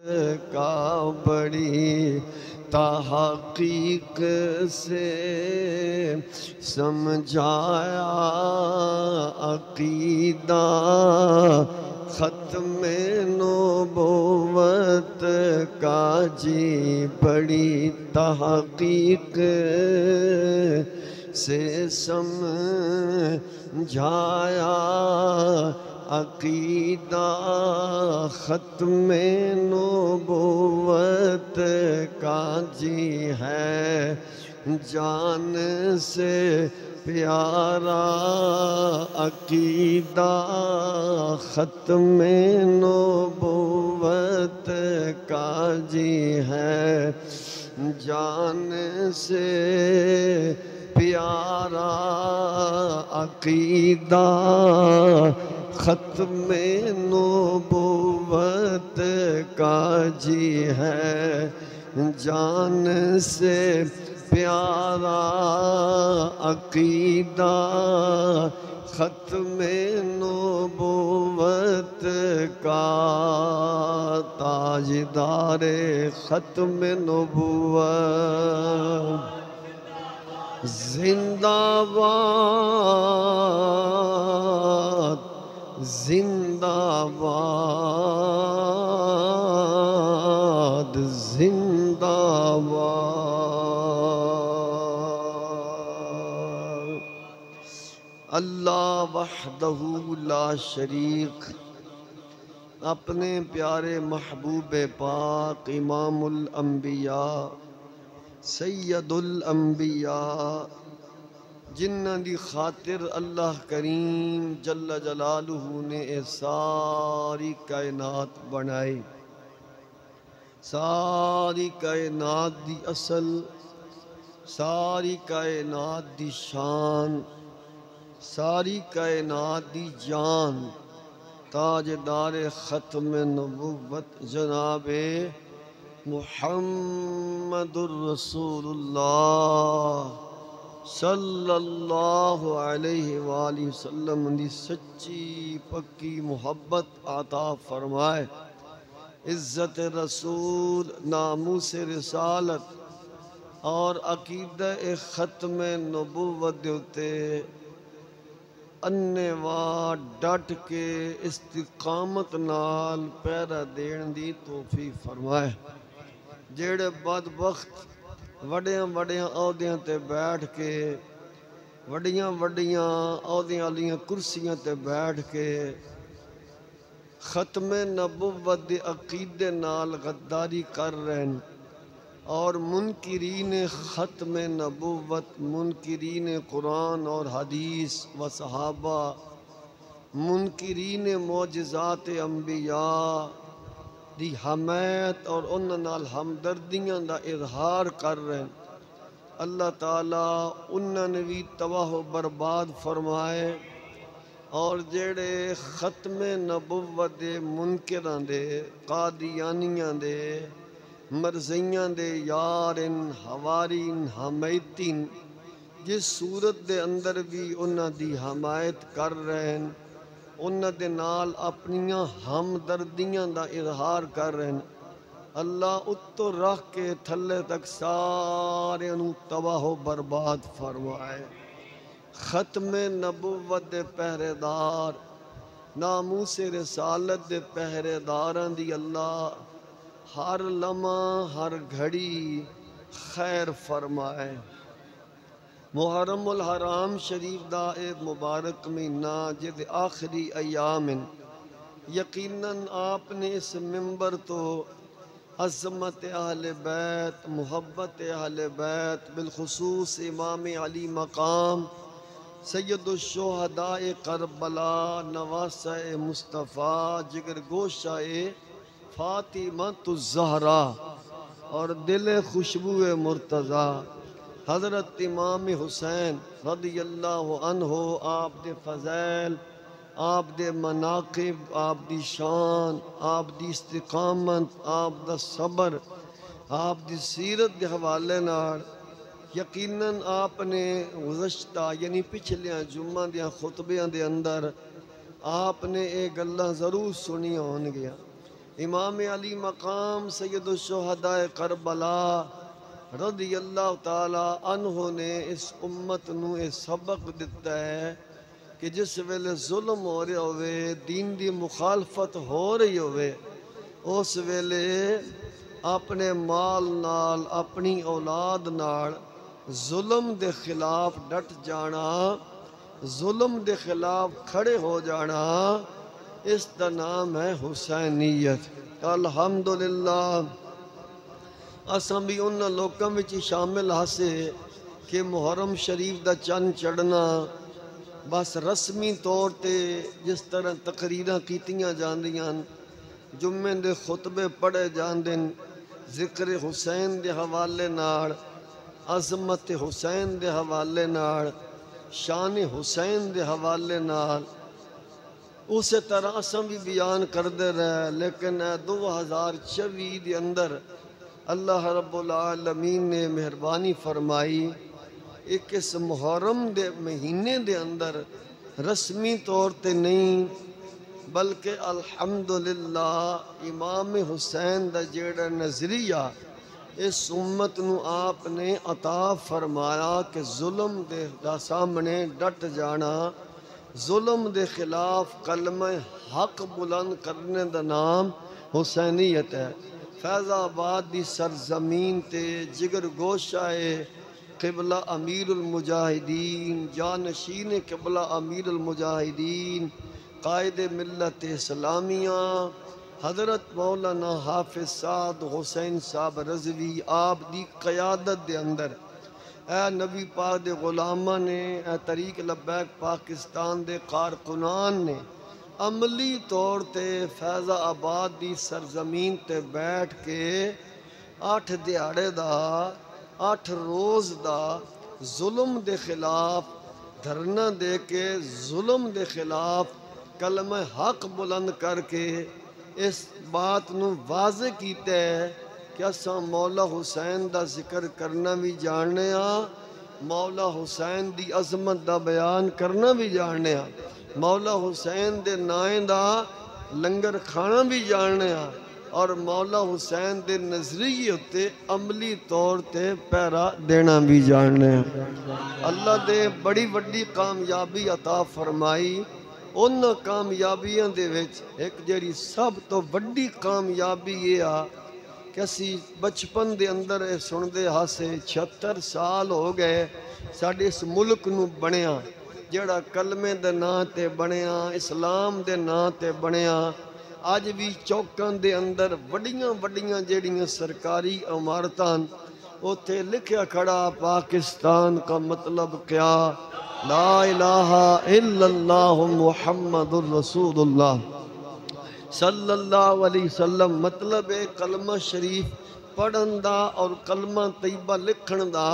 کا بڑی تحقیق سے سمجھایا عقیدہ ختم نبوت کا جی بڑی تحقیق سے سمجھایا عقیدہ ختم نبوت کا جی ہے جان سے پیارا عقیدہ ختم نبوت کا جی ہے جان سے پیارا عقیدہ ختم نبوت کا جی ہے جان سے پیارا عقیدہ ختم نبوت کا تاجدار ختم نبوت زندہ باد زندہ باد زندہ باد اللہ وحدہ لا شریک اپنے پیارے محبوب پاک امام الانبیاء سید الانبیاء جنہاں دی خاطر اللہ کریم جل جلالہ نے اے ساری کائنات بنائی ساری کائنات دی اصل ساری کائنات دی شان ساری کائنات دی جان تاجدار ختم نبوت جناب محمد الرسول اللہ صلی اللہ علیہ وآلہ وسلم دی سچی پکی محبت عطا فرمائے عزت رسول ناموس رسالت اور عقیدہ ختم نبوت دیوتے انواع ڈٹ کے استقامت نال پیرا دین دی توفیق فرمائے جیڑے بدبخت وڈیاں وڈیاں عہدیاں تے بیٹھ کے وڈیاں وڈیاں عہدیاں والیاں کرسیاں تے بیٹھ کے ختم نبوت دے عقیدے نال غداری کر رہے ہیں اور منکرین ختم نبوت منکرین قرآن اور حدیث و صحابہ منکرین معجزات انبیاء دی حمایت اور انہاں نال ہمدردیاں دا اظہار کر رہے ہیں اللہ تعالیٰ انہاں نے بھی تباہ و برباد فرمائے اور جڑے ختم نبوت دے منکراں دے قادیانیاں دے مرزیاں دے یارن حوارین حمایتین جس صورت دے اندر بھی انہاں دی حمایت کر رہے ہیں انہاں دے نال اپنیاں ہمدردیاں دا اظہار کر رہے ہیں اللہ اتو رکھ کے تھلے تک سارے انہوں تباہ و برباد فرمائے ختم نبوت دے پہرے دار ناموس رسالت دے پہرے داراں دی اللہ ہر لمحہ ہر گھڑی خیر فرمائے محرم الحرام شریف دا ایک مبارک مہینہ جد آخری ایام یقیناً آپ نے اس ممبر تو عظمت اہل بیت محبت اہل بیت بالخصوص امام علی مقام سید الشہداء کربلا نواسہ مصطفیٰ جگر گوشہ فاطمۃ الزہرا اور دل خوشبو مرتضیٰ حضرت امام حسین رضی اللہ عنہ آپ دے فضائل آپ دے مناقب آپ دی شان آپ دی استقامت آپ دا صبر آپ دی سیرت دے حوالے نال یقیناً آپ نے گزشتہ یعنی پچھلیاں جمعہ دیاں خطبیاں دے اندر آپ نے ایک گلاں ضرور سنی ہون گیا امام علی مقام سید الشہداء کربلا رضی اللہ تعالی عنہ نے اس امت نو یہ سبق دیتا ہے کہ جس ویلے ظلم ہو رہا ہوئے، دین دی مخالفت ہو رہی ہوئے، اس ویلے اپنے مال نال، اپنی اولاد نال ظلم دے خلاف ڈٹ جانا، ظلم دے خلاف کھڑے ہو جانا، اس دا نام ہے حسینیت۔ الحمدللہ اساں بھی ان لوکاں وچ شامل ہاسے کہ محرم شریف دا چند چڑھنا بس رسمی طور تے جس طرح تقریراں کیتیاں جاندیاں، جمعے دے خطبے پڑھے جاندے، ذکر حسین دے حوالے نال، عظمت حسین دے حوالے نال، شان حسین دے حوالے نال، اسی طرح اساں بھی بیان کردے رہے، لیکن 2024 دے اندر اللہ رب العالمین نے مہربانی فرمائی ایک اس محرم دے مہینے دے اندر رسمی طور تے نہیں بلکہ الحمدللہ امام حسین دا جیڑا نظریہ اس امت نو آپ نے عطا فرمایا کہ ظلم دے دا سامنے ڈٹ جانا، ظلم دے خلاف کلمہ حق بلند کرنے دا نام حسینیت ہے۔ فیض آباد دی سرزمین تے جگر گوشہ قبلہ امیر المجاہدین، جانشین قبلہ امیر المجاہدین، قائد ملت اسلامیہ حضرت مولانا حافظ سعد حسین صاحب رضوی آپ دی قیادت دے اندر اے نبی پاک دے غلامہ نے، اے طریق لبیک پاکستان دے کارکنان نے عملی طور تے فیض آباد دی سرزمین تے بیٹھ کے 8 دیہاڑے دا 8 روز دا ظلم دے خلاف دھرنا دے کے، ظلم دے خلاف کلمہ حق بلند کر کے اس بات نو واضح کیتا ہے کہ اساں مولا حسین دا ذکر کرنا بھی جاننے ہاں، مولا حسین دی عظمت دا بیان کرنا بھی جاننے ہاں، مولا حسین دے نائیں دا لنگر کھانا بھی جاننے ہاں، اور مولا حسین دے نظریے تے عملی طور تے پیرا دینا بھی جاننے ہیں۔ اللہ دے بڑی وڈی کامیابی عطا فرمائی، ان کامیابیاں دے وچ ایک جڑی سب تو وڈی کامیابی یہ آ کہ اسی بچپن دے اندر سن دے ہاسے 76 سال ہو گئے ساڑھے اس ملک نو بنیا، جڑا کلمے دے نا تے بنیا، اسلام دے نا تے بنیا، آج بھی چوکان دے اندر وڈیاں وڈیاں جڑیاں سرکاری عمارتاں اوتھے لکھیا کھڑا پاکستان کا مطلب کیا، لا الہ الا اللہ محمد الرسول اللہ صلی اللہ علیہ وسلم، مطلب کلمہ شریف پڑھن دا اور کلمہ طیبہ لکھن دا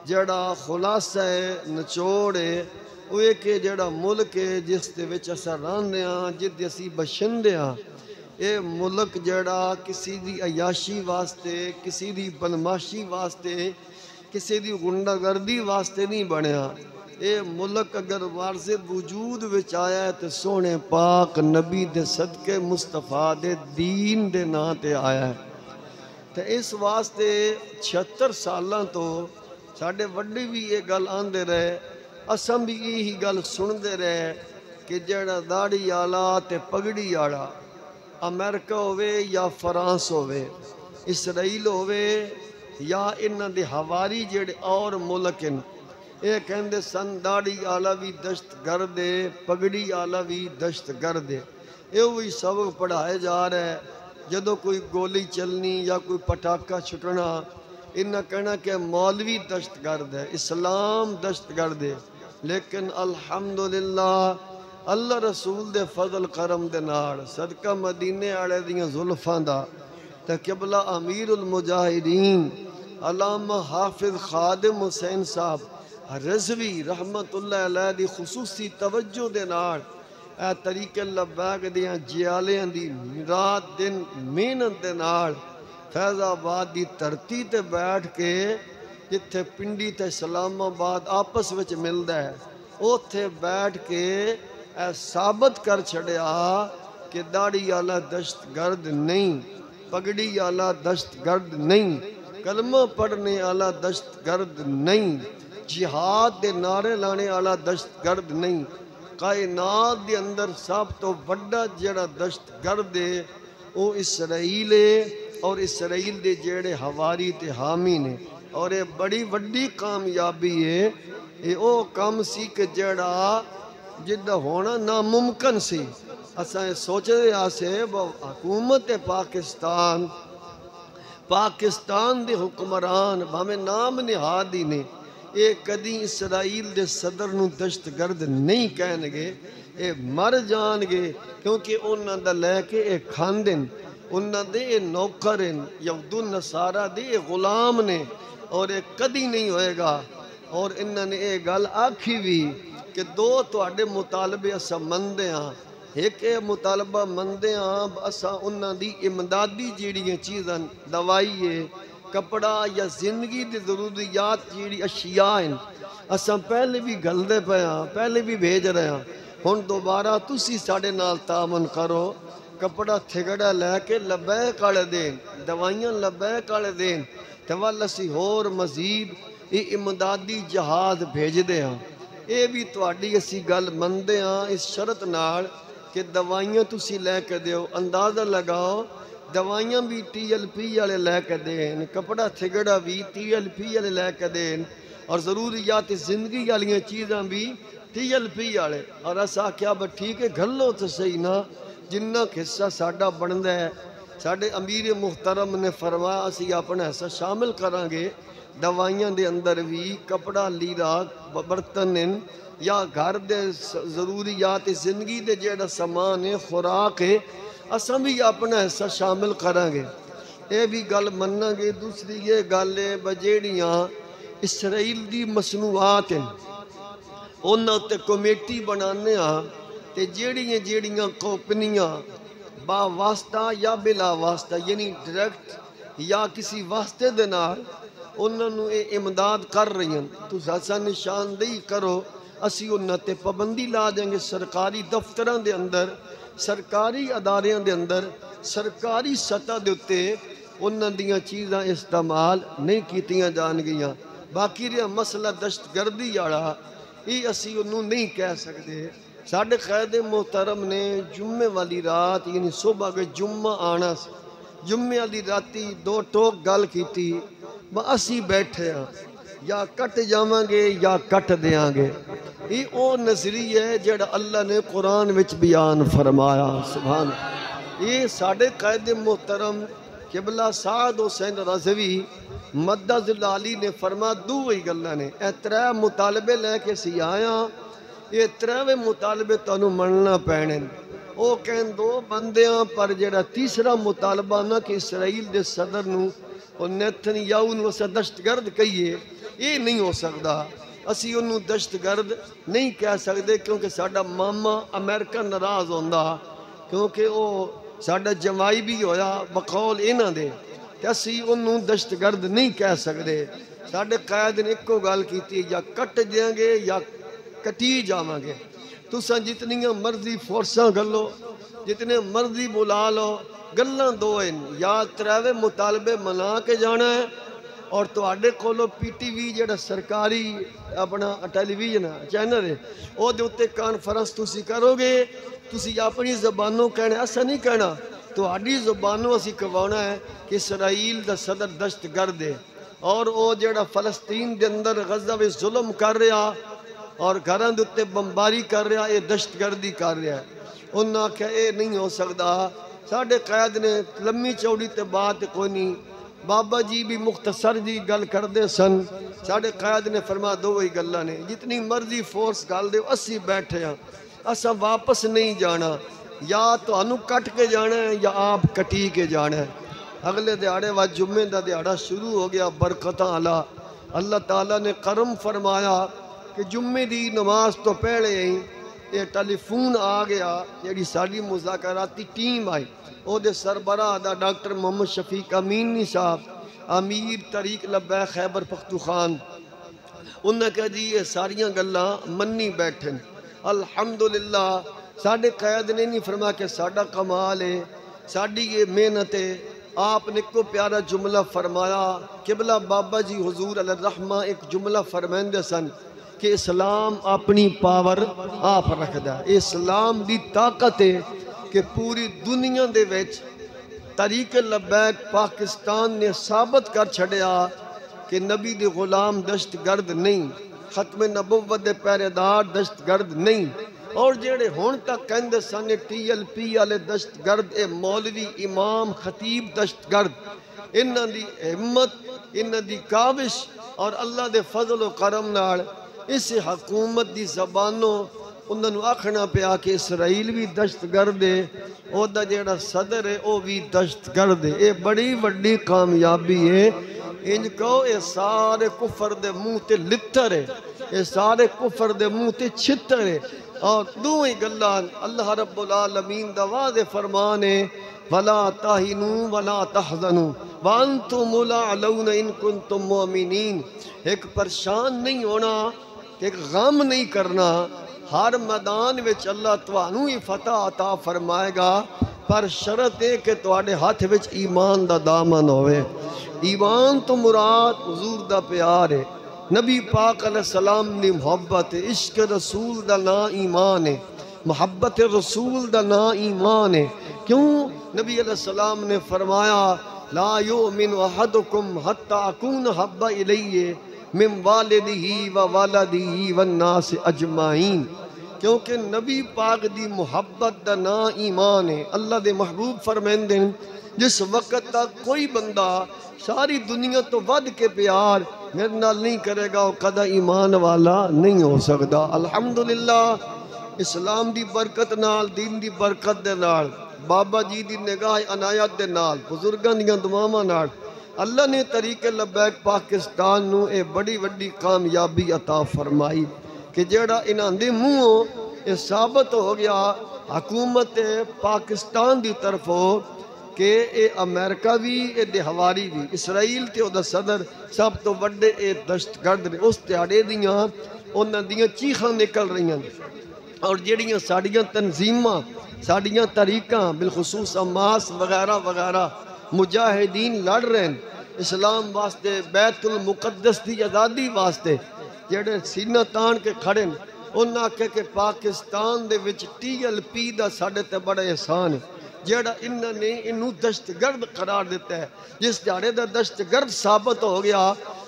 جڑا خلاصہ نچوڑ ہے وہ کہ جڑا ملک ہے جس دے وچ اساں رہندے ہاں، جدے اسی بشندے ہاں، اے ملک جڑا کسی دی عیاشی واسطے، کسی دی بدماشی واسطے، کسی دی غنڈہ گردی واسطے نہیں بنیا، اے ملک اگر واضح وجود وچ آیا ہے تو سونے پاک نبی دے صدقے مصطفیٰ دے دین دے نا تے آیا ہے۔ تو اس واسطے 76 سالاں تو ساڑھے وڈی بھی یہ گل آندے رہے، اساں بھی یہی گل سن دے رہے کہ جڑا داڑھی آلا تے پگڑی آلا امریکہ ہوئے یا فرانس ہوئے، اسرائیل ہوئے یا انہاں دے ہواری جڑے اور ملکن، یہ کہندے سن داڑھی آلا بھی دشت گردے، پگڑی آلا بھی دشت گردے، یہ وہی سبق پڑھائے جا رہے ہیں۔ جدو کوئی گولی چلنی یا کوئی پٹاکہ چھٹنا، انہاں کہنا کہ مولوی دشت گرد ہے، اسلام دشت گرد ہے، لیکن الحمدللہ اللہ رسول دے فضل کرم دے نال صدقہ مدینے آڑے دیاں زلفاں دا تے قبلہ امیر المجاہدین علامہ حافظ خادم حسین صاحب رضوی رحمت اللہ علیہ دی خصوصی توجہ دے نال اے طریق لبیک دیاں جیالیاں دی رات دن محنت دے نال فیض آباد دی دھرتی تے بیٹھ کے جتھے پنڈی تے اسلام آباد آپس وچ ملدا ہے اوتھے بیٹھ کے اے ثابت کر چھڑیا کہ داڑھی والا دہشت گرد نہیں، پگڑی والا دہشت گرد نہیں، کلمہ پڑھنے والا دہشت گرد نہیں، جہاد دے نعرے لانے والا دہشت گرد نہیں۔ کائنات دے اندر سب تو بڑا جڑا دہشت گرد ہے وہ اسرائیل ہے، اور اسرائیل دے جڑے حواری تے حامی نے، اور یہ بڑی وڈی کامیابی ہے۔ یہ او کام سی کہ جڑا جدہ ہونا ناممکن سی۔ اساں سوچ رہے آسے حکومت پاکستان دے حکمران بھامے نام نہادی نے اے کدی اسرائیل دے صدر نو دہشت گرد نہیں کہن گے، اے مر جان گے، کیونکہ انہاں دا لے کے اے کھاندن، انہاں دے اے نوکرن، یہود و نصارہ دے اے غلام نے، اور اے کدی نہیں ہوئے گا۔ اور انہاں نے اے گل آکھی بھی کہ دو تواڈے مطالبے اساں مندے ہاں، ایک اے مطالبہ مندے ہاں اساں انہاں دی امدادی جیڑیاں چیزاں دوائی ہے، کپڑا یا زندگی دی ضروریات جیڑی اشیاء ہیں، اساں پہلے بھی گلدے پہ ہاں، پہلے بھی بھیج رہے ہاں، ہن دوبارہ تسی ساڑے نال تعاون کرو، کپڑا تھگڑا لے کے لبیک آلے دین، دوائیاں لبیک آلے دین، تے وال اسی ہور مزید یہ امدادی جہاز بھیج دے ہاں۔ اے بھی تواڈی اسی گل مندے ہاں اس شرط نال کہ دوائیاں تسی لے کے دیو، اندازہ لگاؤ دوائیاں بھی TLP والے لے کے دین، کپڑا تھگڑا بھی TLP والے لے کے دین، اور ضروریات زندگی والیاں چیزاں بھی TLP والے۔ اور اسا کیا بس ٹھیک ہے گھلو تو صحیح نا، جنہ حصہ ساڈا بندا ہے، ساڈے امیر محترم نے فرمایا اسی اپنا حصہ شامل کریں گے، دوائیاں دے اندر بھی کپڑا لیرا برتن یا گھر دے ضروریات زندگی دے جیڑا سامان ہے، خوراک ہے، اساں بھی اپنا حصہ شامل کریں گے۔ اے بھی گل مننا گے۔ دوسری یہ گل ہے بجیڑیاں اسرائیل دی مصنوعات ہیں انہاں تے کمیٹی بنانے ہاں، تے جیڑیاں کمپنیاں با واسطہ یا بلا واسطہ یعنی ڈائریکٹ یا کسی واسطے دے نال انہاں نو اے امداد کر رہی ہیں، تو اساں نشاندہی کرو، اسی انہاں تے پابندی لا دیں گے۔ سرکاری دفتراں دے اندر، سرکاری اداریاں دے اندر، سرکاری سطح دے اتے انہاں دیاں چیزاں استعمال نہیں کیتیاں جان گیاں۔ باقی رہا مسئلہ دہشت گردی والا، یہ اسی انہوں نہیں کہہ سکتے۔ ساڑھے قائد محترم نے جمعہ والی رات یعنی صبح کے جمعہ آنا سی، جمعہ والی راتی دو ٹوک گل کیتی، اسی بیٹھے ہیں یا کٹ جاواں گے یا کٹ دیاں گے۔ یہ او نظریہ ہے جڑا اللہ نے قرآن وچ بیان فرمایا، سبحان اللہ۔ یہ ساڑھے قائد محترم قبلہ سعد حسین رضوی مدد العالی نے فرما دو ہی گلہ نے، اے ترے مطالبے لے کے سی آیا، یہ ترے مطالبے تانوں مننا پینے۔ او کہیں دو بندیاں پر جڑا تیسرا مطالبہ نہ کہ اسرائیل دے صدر نو اور نیتن یاہو نو اسا دہشت گرد کہیے، یہ نہیں ہو سکتا۔ اسی انہوں دہشت گرد نہیں کہہ سکتے کیونکہ ساڑھا ماما امریکہ ناراض ہوندا، کیونکہ وہ ساڑھا جمائی بھی ہویا بقول انہاں دے، کہ اسی انہوں دہشت گرد نہیں کہہ سکتے۔ ساڑھے قائد نے ایک کو گال کی تھی یا کٹ دیں گے یا کٹی جاواں گے۔ تو ساں جتنیاں مرضی فورساں گلو، جتنے مرضی بلا لو، گلاں دو ہیں، یا تریوے مطالبے منا کے جانا ہے، اور تو آڈے کھولو پی ٹی وی جڑا سرکاری اپنا ٹیلی ویژن چینل ہے، او دے اتے کانفرنس تسی کرو گے، تسی اپنی زبانوں کہنا ایسا نہیں کہنا، تو آڈی زبانوں اسی کہوانا ہے کہ اسرائیل دا صدر دہشت گرد ہے، اور او جڑا فلسطین دے اندر غزہ وچ ظلم کر رہا اور گھراں دے اتے بمباری کر رہا، یہ دہشت گردی کر رہا ہے۔ انہاں کہا اے نہیں ہو سکتا۔ ساڑھے قائد نے لمبی چوڑی تے بات کوئی نہیں، بابا جی بھی مختصر جی گل کر دے سن۔ ساڑھے قائد نے فرما دو وہی گلہ نے، جتنی مرضی فورس گال دے اسی بیٹھے ہیں، اسا واپس نہیں جانا، یا تو انو کٹ کے جانا ہے یا آپ کٹی کے جانا ہے۔ اگلے دیاڑے و جمعہ دا دیاڑا شروع ہو گیا برکتاں علا۔ اللہ تعالیٰ نے کرم فرمایا کہ جمعہ دی نماز تو پہلے ہی یہ ٹیلی فون آ گیا، جیڑی ساڑی مذاکراتی ٹیم آئی، او دے سربراہ دا ڈاکٹر محمد شفیق امینی صاحب، امیر طریق لبیک خیبر پختونخوا، انہاں کہا جی یہ ساریاں گلاں منی بیٹھن۔ الحمدللہ ساڑھے قائد نے نہیں فرمایا کہ ساڑھا کمال ہے، ساڑھی یہ محنت ہے۔ آپ نے کو پیارا جملہ فرمایا، قبلہ بابا جی حضور علیہ الرحمہ ایک جملہ فرمائندے سن کہ اسلام اپنی پاور آپ رکھ دا۔ اسلام دی طاقت ہے کہ پوری دنیا دے ویچ طریق لبیک پاکستان نے ثابت کر چھڑیا کہ نبی دے غلام دشت گرد نہیں، ختم نبوت دے پہرے دار دشت گرد نہیں، اور جیڑے ہون تک کہندے سن ٹی ایل پی والے دشت گرد اے مولوی امام خطیب دشت گرد، انہاں دی ہمت، انہاں دی کاوش اور اللہ دے فضل و کرم نال اس حکومت دی زبانوں انہاں نو آکھنا پیا کہ اسرائیل بھی دشت گرد ہے، او دا جیڑا صدر ہے او بھی دشت گرد ہے۔ اے بڑی وڈی کامیابی ہے۔ انج کہو اے سارے کفر دے منہ تے لتر ہے، اے سارے کفر دے منہ تے چھتر ہے، اور دوئیں گلان اللہ رب العالمین دا واضح فرمان ہے وَلَا تَهِنُوا وَلَا تَحْزَنُوا وَأَنْتُمُ الْأَعْلَوْنَ إِن كُنتُم مُؤْمِنِينَ۔ ایک پریشان نہیں ہونا، ایک غم نہیں کرنا، ہر میدان وچ اللہ توانوں ہی فتح عطا فرمائے گا، پر شرط ہے کہ تواڈے ہاتھ وچ ایمان دا دامن ہوئے۔ ایمان تو مراد حضور دا پیار ہے، نبی پاک علیہ السلام نے محبت ہے، عشق رسول دا نا ایمان ہے، محبت رسول دا نا ایمان ہے۔ کیوں؟ نبی علیہ السلام نے فرمایا لا یؤمن احدکم حتی اکون حب الیہ من والدہ و والدہ والناس اجمعین، کیونکہ نبی پاک دی محبت دا نا ایمان ہے۔ اللہ دے محبوب فرمائندے ہیں جس وقت تک کوئی بندہ ساری دنیا تو ود کے پیار میرے نال نہیں کرے گا وہ قدہ ایمان والا نہیں ہو سکتا۔ الحمدللہ اسلام دی برکت نال، دین دی برکت دے نال، بابا جی دی نگاہ عنایت دے نال، بزرگاں دیاں دعاواں نال اللہ نے طریق لبیک پاکستان نو اے بڑی وڈی کامیابی عطا فرمائی کہ جیڑا انہاں دے منہوں اے ثابت ہو گیا حکومت پاکستان دی طرف ہو کہ اے امریکہ بھی اے دے ہواری بھی، اسرائیل تے او دا صدر سب تو وڈے اے دشت گرد نے، اس تیاڑے دیاں انہاں دیاں چیخاں نکل رہی ہیں، اور جیڑیاں ساڑیاں تنظیماں، ساڑیاں طریقاں بالخصوص حماس وغیرہ وغیرہ مجاہدین لڑ رہے ہیں اسلام واسطے، بیت المقدس دی آزادی واسطے، جیڑے سینہ تان کے کھڑے ہیں انہاں کہ پاکستان دے وچ ٹی ایل پی دا ساڑے تے بڑا احسان ہے جیڑا انہاں نے انہوں دشت گرد قرار دیتا ہے۔ جس دیاڑے دا دشت گرد ثابت ہو گیا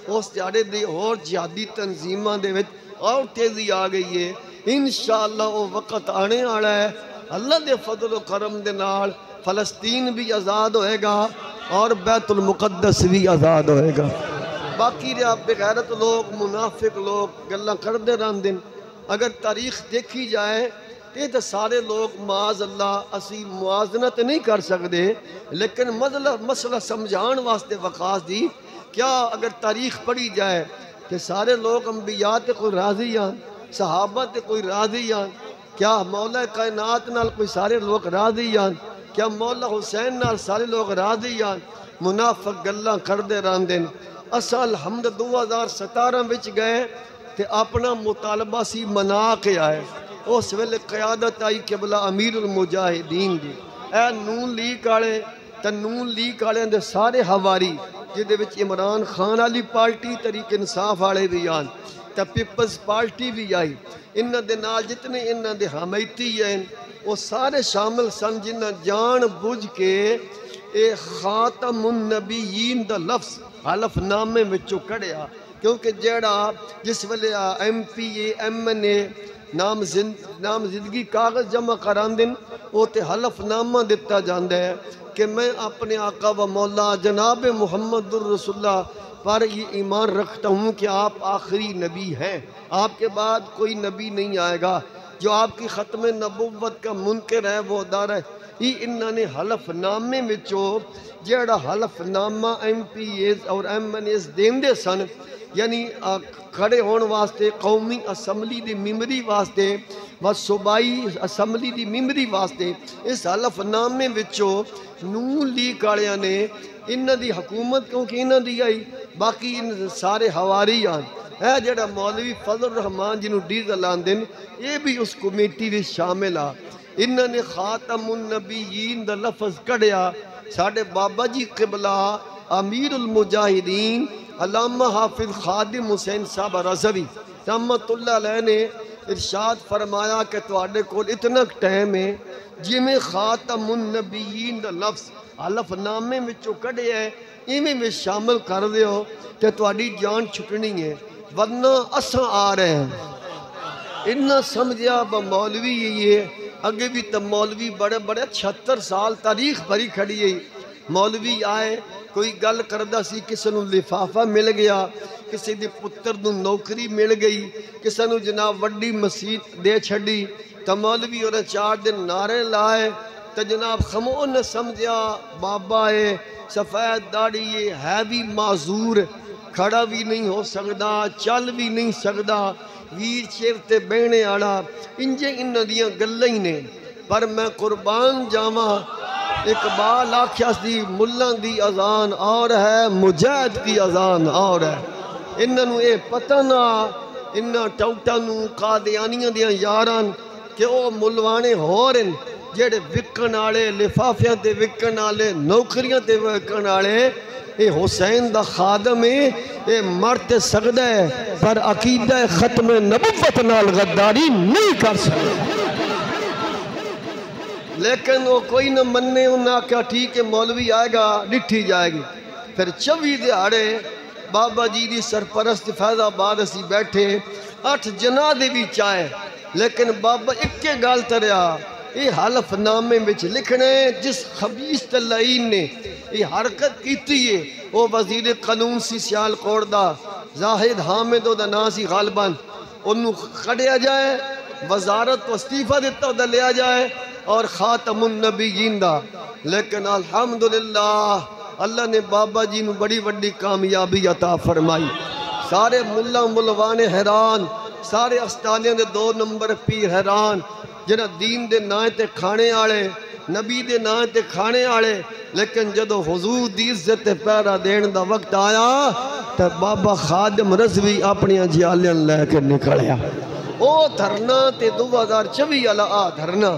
اس دیاڑے دی اور جہادی تنظیماں دے وچ اور تیزی آ گئی ہے۔ انشاءاللہ وہ وقت آنے آڑا ہے، اللہ دے فضل و کرم دے نال فلسطین بھی آزاد ہوئے گا اور بیت المقدس بھی آزاد ہوئے گا۔ باقی رہا بغیرت لوگ، منافق لوگ گلہ کردے رہندن، اگر تاریخ دیکھی جائے تو سارے لوگ معاذ اللہ اسی موازنت نہیں کر سکتے، لیکن مسئلہ سمجھان واسطے وقاص دی کیا اگر تاریخ پڑھی جائے کہ سارے لوگ انبیاء تے کوئی راضی ہیں، صحابہ تے کوئی راضی ہیں، کیا مولا کائنات نال کوئی سارے لوگ راضی ہیں، کیا مولا حسین نال سارے لوگ راضی ہیں؟ منافق گلاں کردے رہندے۔ اساں الحمد 2017 وچ گئے تے اپنا مطالبہ سی منا کے آئے، اس ویلے قیادت آئی قبلہ امیر المجاہدین دی، اے نون لیگ آڑے تے نون لیگ آڑے دے سارے ہواری جدے وچ عمران خان علی پارٹی تحریک انصاف آڑے بھی آن تے پیپلز پارٹی بھی آئی، انہاں دے نال جتنے انہاں دے حمیتی ہیں وہ سارے شامل سن جنہاں جان بجھ کے اے خاتم النبیین دا لفظ حلف نامے وچوں کڑیا، کیونکہ جیڑا جس ویلے M P A M N A نامزدگی کاغذ جمع کراندن وہ تے حلف نامہ دیتا جاندہ ہے کہ میں اپنے آقا و مولا جناب محمد الرسول اللہ پر یہ ایمان رکھتا ہوں کہ آپ آخری نبی ہیں، آپ کے بعد کوئی نبی نہیں آئے گا، جو آپ کی ختم نبوت کا منکر ہے وہ دار ہے۔ یہ انہوں نے حلف نامے میں جیڑا حلف نامہ ایم پی ایز اور ایم این ایز دیندے سن، یعنی کھڑے ہون واسطے قومی اسمبلی دی ممبری واسطے و صوبائی اسمبلی دی ممبری واسطے، اس حلف نامے وچوں نون لیگ آڑیاں نے انہاں دی حکومت کیونکہ انہاں دی آئی، باقی سارے ہواری آن اے جڑا مولوی فضل الرحمان جنہوں ڈیزل آندن یہ بھی اس کمیٹی میں شامل آ. انہوں نے خاتم النبیین دا لفظ کڑیا. ساڑھے بابا جی قبلہ امیر المجاہدین علامہ حافظ خادم حسین صاحب رضوی رحمت اللہ علیہ نے ارشاد فرمایا کہ تواڈے کول اتنا ٹائم ہے جی میں خاتم النبیین دا لفظ حلف نامے میں کڑے ہے ایویں میں شامل کر دیو کہ تواڈی جان چھٹنی ہے ورنہ اساں آ رہے ہیں. انہاں سمجھیا با مولوی یہ اگے بھی تو مولوی بڑے بڑے 76 سال تاریخ بھری کھڑی ہے. مولوی آئے کوئی گل کردہ سی کسی نو لفافہ مل گیا کسی دی پتر نو نوکری مل گئی کسی نو جناب وڈی مسجد دے چھڑی تو مولوی اور 4 دن نعرے لائے تو جناب خمون نے سمجھیا بابا ہے سفید داڑھی ہے بھی معذور کھڑا بھی نہیں ہو سکدا چل بھی نہیں سکدا ویر شیر تے بہنے آڑا انجے انہ دیاں گلیں نے. پر میں قربان جاواں اقبال آکھیا سی ملہ دی اذان اور ہے مجاہد کی اذان اور ہے. انہوں اے پتہ نہ انہاں ٹوٹانوں قادیانیاں دیاں یاران کہ او ملوانے ہو رہن جیڑے وکن آلے لفافیاں تے وکن آلے نوکریاں تے وکن آلے اے حسین دا خادم ہے اے مرتے سکدہ ہے پر عقیدہ ختم نبوت نال غداری نہیں کر سکتے. لیکن وہ کوئی نہ مننے انہاں کیا ٹھیک ہے مولوی آئے گا ڈٹھی جائے گی. پھر 24 دیہاڑے بابا جی دی سرپرست فیض آباد اسی بیٹھے 8 جنازے بھی چاہے لیکن بابا اکے گال تریا یہ حلف نامے وچ لکھنے جس خبیث لعین نے یہ حرکت کیتی ہے وہ وزیر قانون سی سیال کوڑدہ زاہد حامد دا ناسی غالباً انہوں کھڑیا جائے وزارت و استعفیٰ دیتا دا لیا جائے اور خاتم النبیین دا. لیکن الحمدللہ اللہ نے بابا جی نو بڑی بڑی کامیابی عطا فرمائی. سارے ملہ ملوانے حیران سارے استانیاں دے 2 نمبر پیر حیران جنہ دین دے نائیں تے کھانے آڑے نبی دے نائیں تے کھانے آڑے لیکن جدو حضور دی عزت پیرا دین دا وقت آیا تو بابا خادم رضوی اپنی جیالیاں لے کے نکلیا. او دھرنا تے 2024 علا دھرنا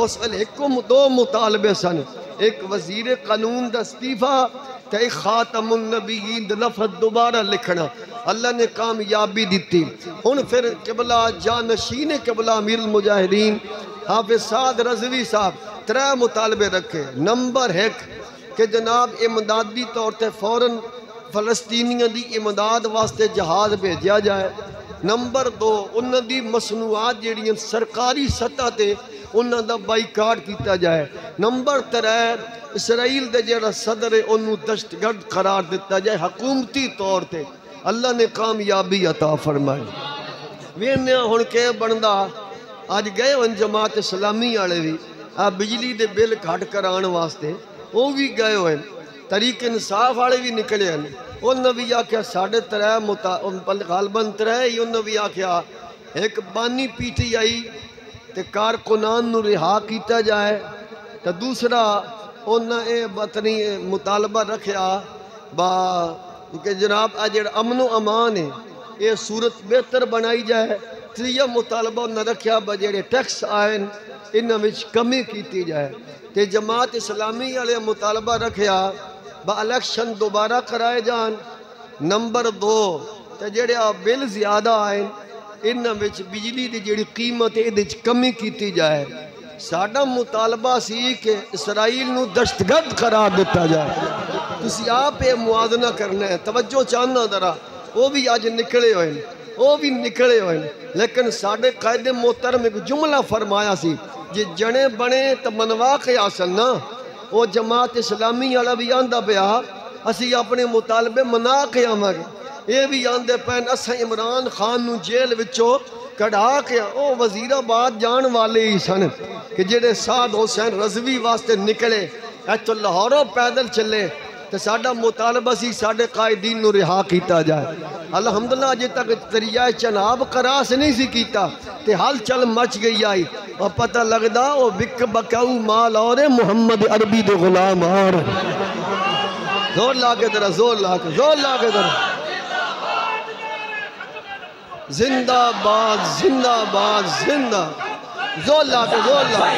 اس ویلے ایک 2 مطالبے سن ایک وزیر قانون دا استعفیٰ تے ایک خاتم النبیین دا لفظ دوبارہ لکھنا. اللہ نے کامیابی دیتی. ان پھر قبلہ جانشین قبلہ امیر المجاہدین حافظ سعد رضوی صاحب 3 مطالبے رکھے. نمبر 1 کہ جناب امدادی طور تے فوراً فلسطینیاں دی امداد واسطے جہاز بھیجیا جائے. نمبر 2 انہاں دی مصنوعات جڑیاں سرکاری سطح تے انہاں دا بائیکاٹ کیتا جائے. نمبر 3 اسرائیل دے جڑا صدر ہے انہوں دہشت گرد قرار دیتا جائے حکومتی طور تے. اللہ نے کامیابی عطا فرمائی. وینیا ہن کے بندا آج گئے ان جماعت اسلامی والے بھی بجلی دے بل گھٹ کران واسطے وہ بھی گئے ہوئے طریق انصاف والے بھی نکلے ہیں. انہوں بھی آکھیا 3.5 غالباً 3 انہوں بھی آکھیا ایک بانی پی ٹی آئی تے کارکنان نو رہا کیتا جائے تو دوسرا انہوں اے بطنی مطالبہ رکھیا با کہ جناب اجڑ امن و امان ہے یہ صورت بہتر بنائی جائے. 3 مطالبہ انہوں رکھیا با جڑے ٹیکس آئین انہوں وچ کمی کیتی جائے. تے جماعت اسلامی والے مطالبہ رکھیا با الیکشن دوبارہ کرائے جان. نمبر 2 تے جڑے بل زیادہ آئین انہوں وچ بجلی دی جڑی قیمت ہے وچ کمی کیتی جائے. ساڈا مطالبہ سی کہ اسرائیل نو دہشت گرد قرار دیتا جائے. تسی آپ یہ موازنہ کرنا ہے توجہ چاہنا ذرا. وہ بھی آج نکلے ہوئے لیکن ساڈے قائد محترم ایک جملہ فرمایا سی جی جنے بنے تو منوا کے آسن نا. وہ جماعت اسلامی والا بھی آندہ پیا اسی اپنے مطالبے منا کے آواں گے. یہ بھی آندے پین اساں عمران خان نو جیل وچوں کڑھا کے او وزیر آباد جان والے ہی سن کہ جڑے سعد حسین رضوی واسطے نکلے ایتھوں لاہوروں پیدل چلے تو ساڈا مطالبہ سی ساڈے قائدین نو رہا کیتا جائے. الحمدللہ اجے تک دریائے چناب کراس نہیں سی کیتا تے حال چل مچ گئی آئی اور پتہ لگدا او بک بکاؤ مال اور محمد عربی دے غلام اور زور لا کے ذرا زور لا کے ذرا زندہ باد زندہ باد زندہ زور لا کے زور لا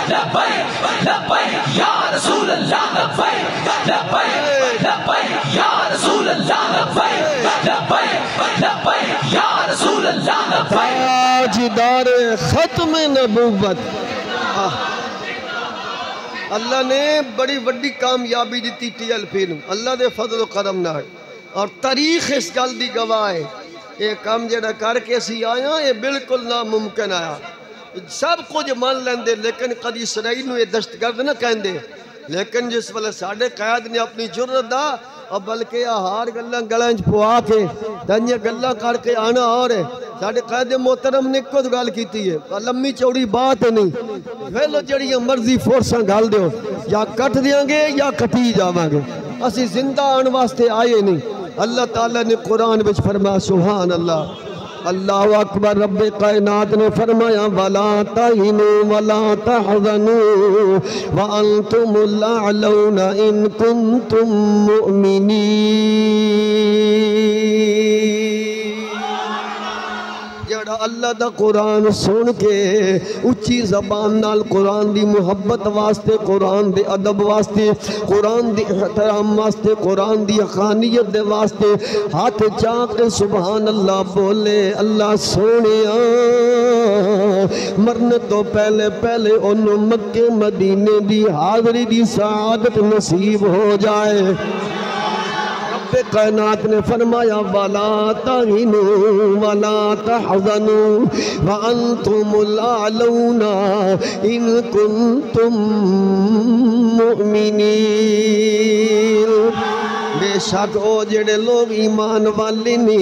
لبیک لبیک یا رسول اللہ لبیک لبیک لبیک یا رسول اللہ لبیک لبیک لبیک یا رسول اللہ لبیک تاجدار ختم نبوت اللہ نے بڑی وڈی کامیابی دیتی ٹی ایل پی نو اللہ دے فضل و کرم نہ اور تاریخ اس گل دی گواہ ہے یہ کام جڑا کر کے سی آیا یہ بالکل ناممکن آیا سب کچھ مان لیندے لیکن کدی اسرائیل نو یہ دہشتگرد نہ کہندے لیکن جس والے ساڑھے قائد نے اپنی جرت دا اور بلکہ ہار گلہ گلنج پوا کے دنیا گلہ کر کے آنا اور ہے ساڑھے قائد محترم نے کچھ گال کیتی ہے لمبی چوڑی بات نہیں ویلو جڑی مرضی فورساں گال دیو یا کٹ دیاں گے یا کٹی جاواں گے اسی زندہ آن واسطے آئے نہیں اللہ تعالیٰ نے قرآن بچ فرمایا سبحان اللہ اللہ اکبر رب کائنات نے فرمایا وَلَا تَهِنُوا وَلَا تَحْزَنُوا وَأَنْتُمُ الْأَعْلَوْنَ إِن كُنتُم مُؤْمِنِينَ جڑا اللہ دا قرآن سن کے اچھی زبان نال قرآن دی محبت واسطے قرآن دے ادب واسطے قرآن دی احترام واسطے قرآن دی حقانیت دے واسطے ہاتھ چاک سبحان اللہ بولے اللہ سونیا مرنے تو پہلے پہلے انہوں مکہ مدینے دی حاضری دی سعادت نصیب ہو جائے کائنات نے فرمایا وَلَا تَهِنُوا وَلَا تَحْزَنُوا وَأَنْتُمُ الْأَعْلَوْنَ إِن كُنتُم مُؤْمِنِينَ بے شک او جڑے لوگ ایمان والے نے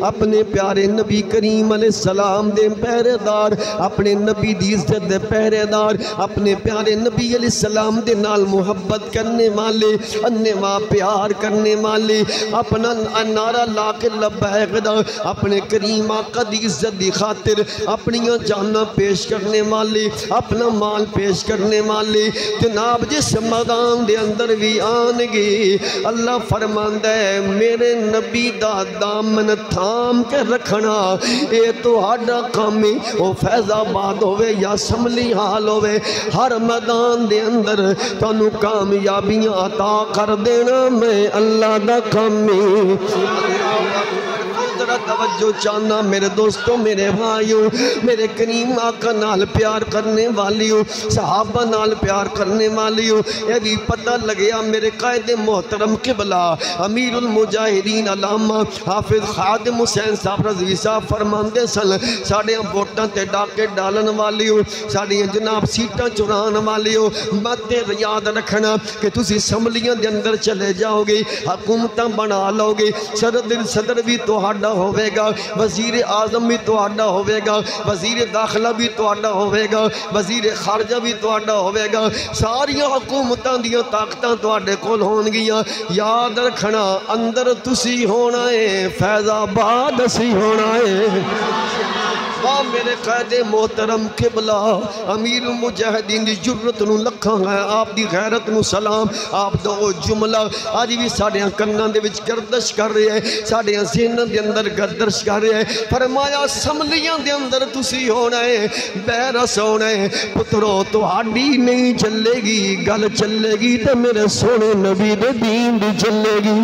اپنے پیارے نبی کریم علیہ السلام دے پہرے دار اپنے نبی دی عزت دے پہرے دار اپنے پیارے نبی علیہ السلام دے نال محبت کرنے والے انما پیار کرنے والے اپنا نعرہ لا کے لبیک دا اپنے کریم آقا دی عزت دی خاطر اپنی جانہ پیش کرنے والے اپنا مال پیش کرنے والے جناب جس میدان دے اندر بھی آنگے اللہ فرماندہ ہے میرے نبی دا دامن تھام کے رکھنا اے تو ہاڈا کامی او فیض آباد ہوئے یا سملی حال ہوئے ہر میدان دے اندر تانو کامیابیاں عطا کر دینا میں اللہ دا کامی ذرا توجہ چاہنا میرے دوستوں میرے بھائیوں میرے کریم آقا نال پیار کرنے والیوں صحابہ نال پیار کرنے والیوں یہ بھی پتہ لگیا میرے قائد محترم قبلہ امیر المجاہدین علامہ حافظ خادم حسین صاحب رضوی صاحب فرماندے سن ساڑھے ووٹاں تے ڈاکے ڈالن والیوں ساڑھے جناب سیٹاں چران والیوں مت یاد رکھنا کہ تسی اسمبلیاں دے اندر چلے جاؤ گے حکومتاں بنا لو گے صدر بھی تو ہاڈا ہوئے گا وزیر اعظم بھی تو آڈا ہوئے گا وزیر داخلہ بھی تو آڈا ہوئے گا وزیر خارجہ بھی تو آڈا ہوئے گا ساری حکومتاں دیاں طاقتاں تو آڈے کول ہون گیا یاد رکھنا اندر تسی ہونا ہے فیض آباد اسی ہونا ہے واہ میرے قائد محترم قبلہ امیر المجاہدین دی جرت نو لکھاں ہے آپ دی غیرت نو سلام آپ دو جملہ آج بھی ساڑھے کناں دے وچ گردش کر رہے ہیں ساڑھے ذہناں دے اندر گردش کر رہے ہیں فرمایا سملیاں دے اندر تسی ہونا ہے بیرس ہونا ہے پترو تو آڈی نہیں چلے گی گل چلے گی تو میرے سونے نبی دے دین دی چلے گی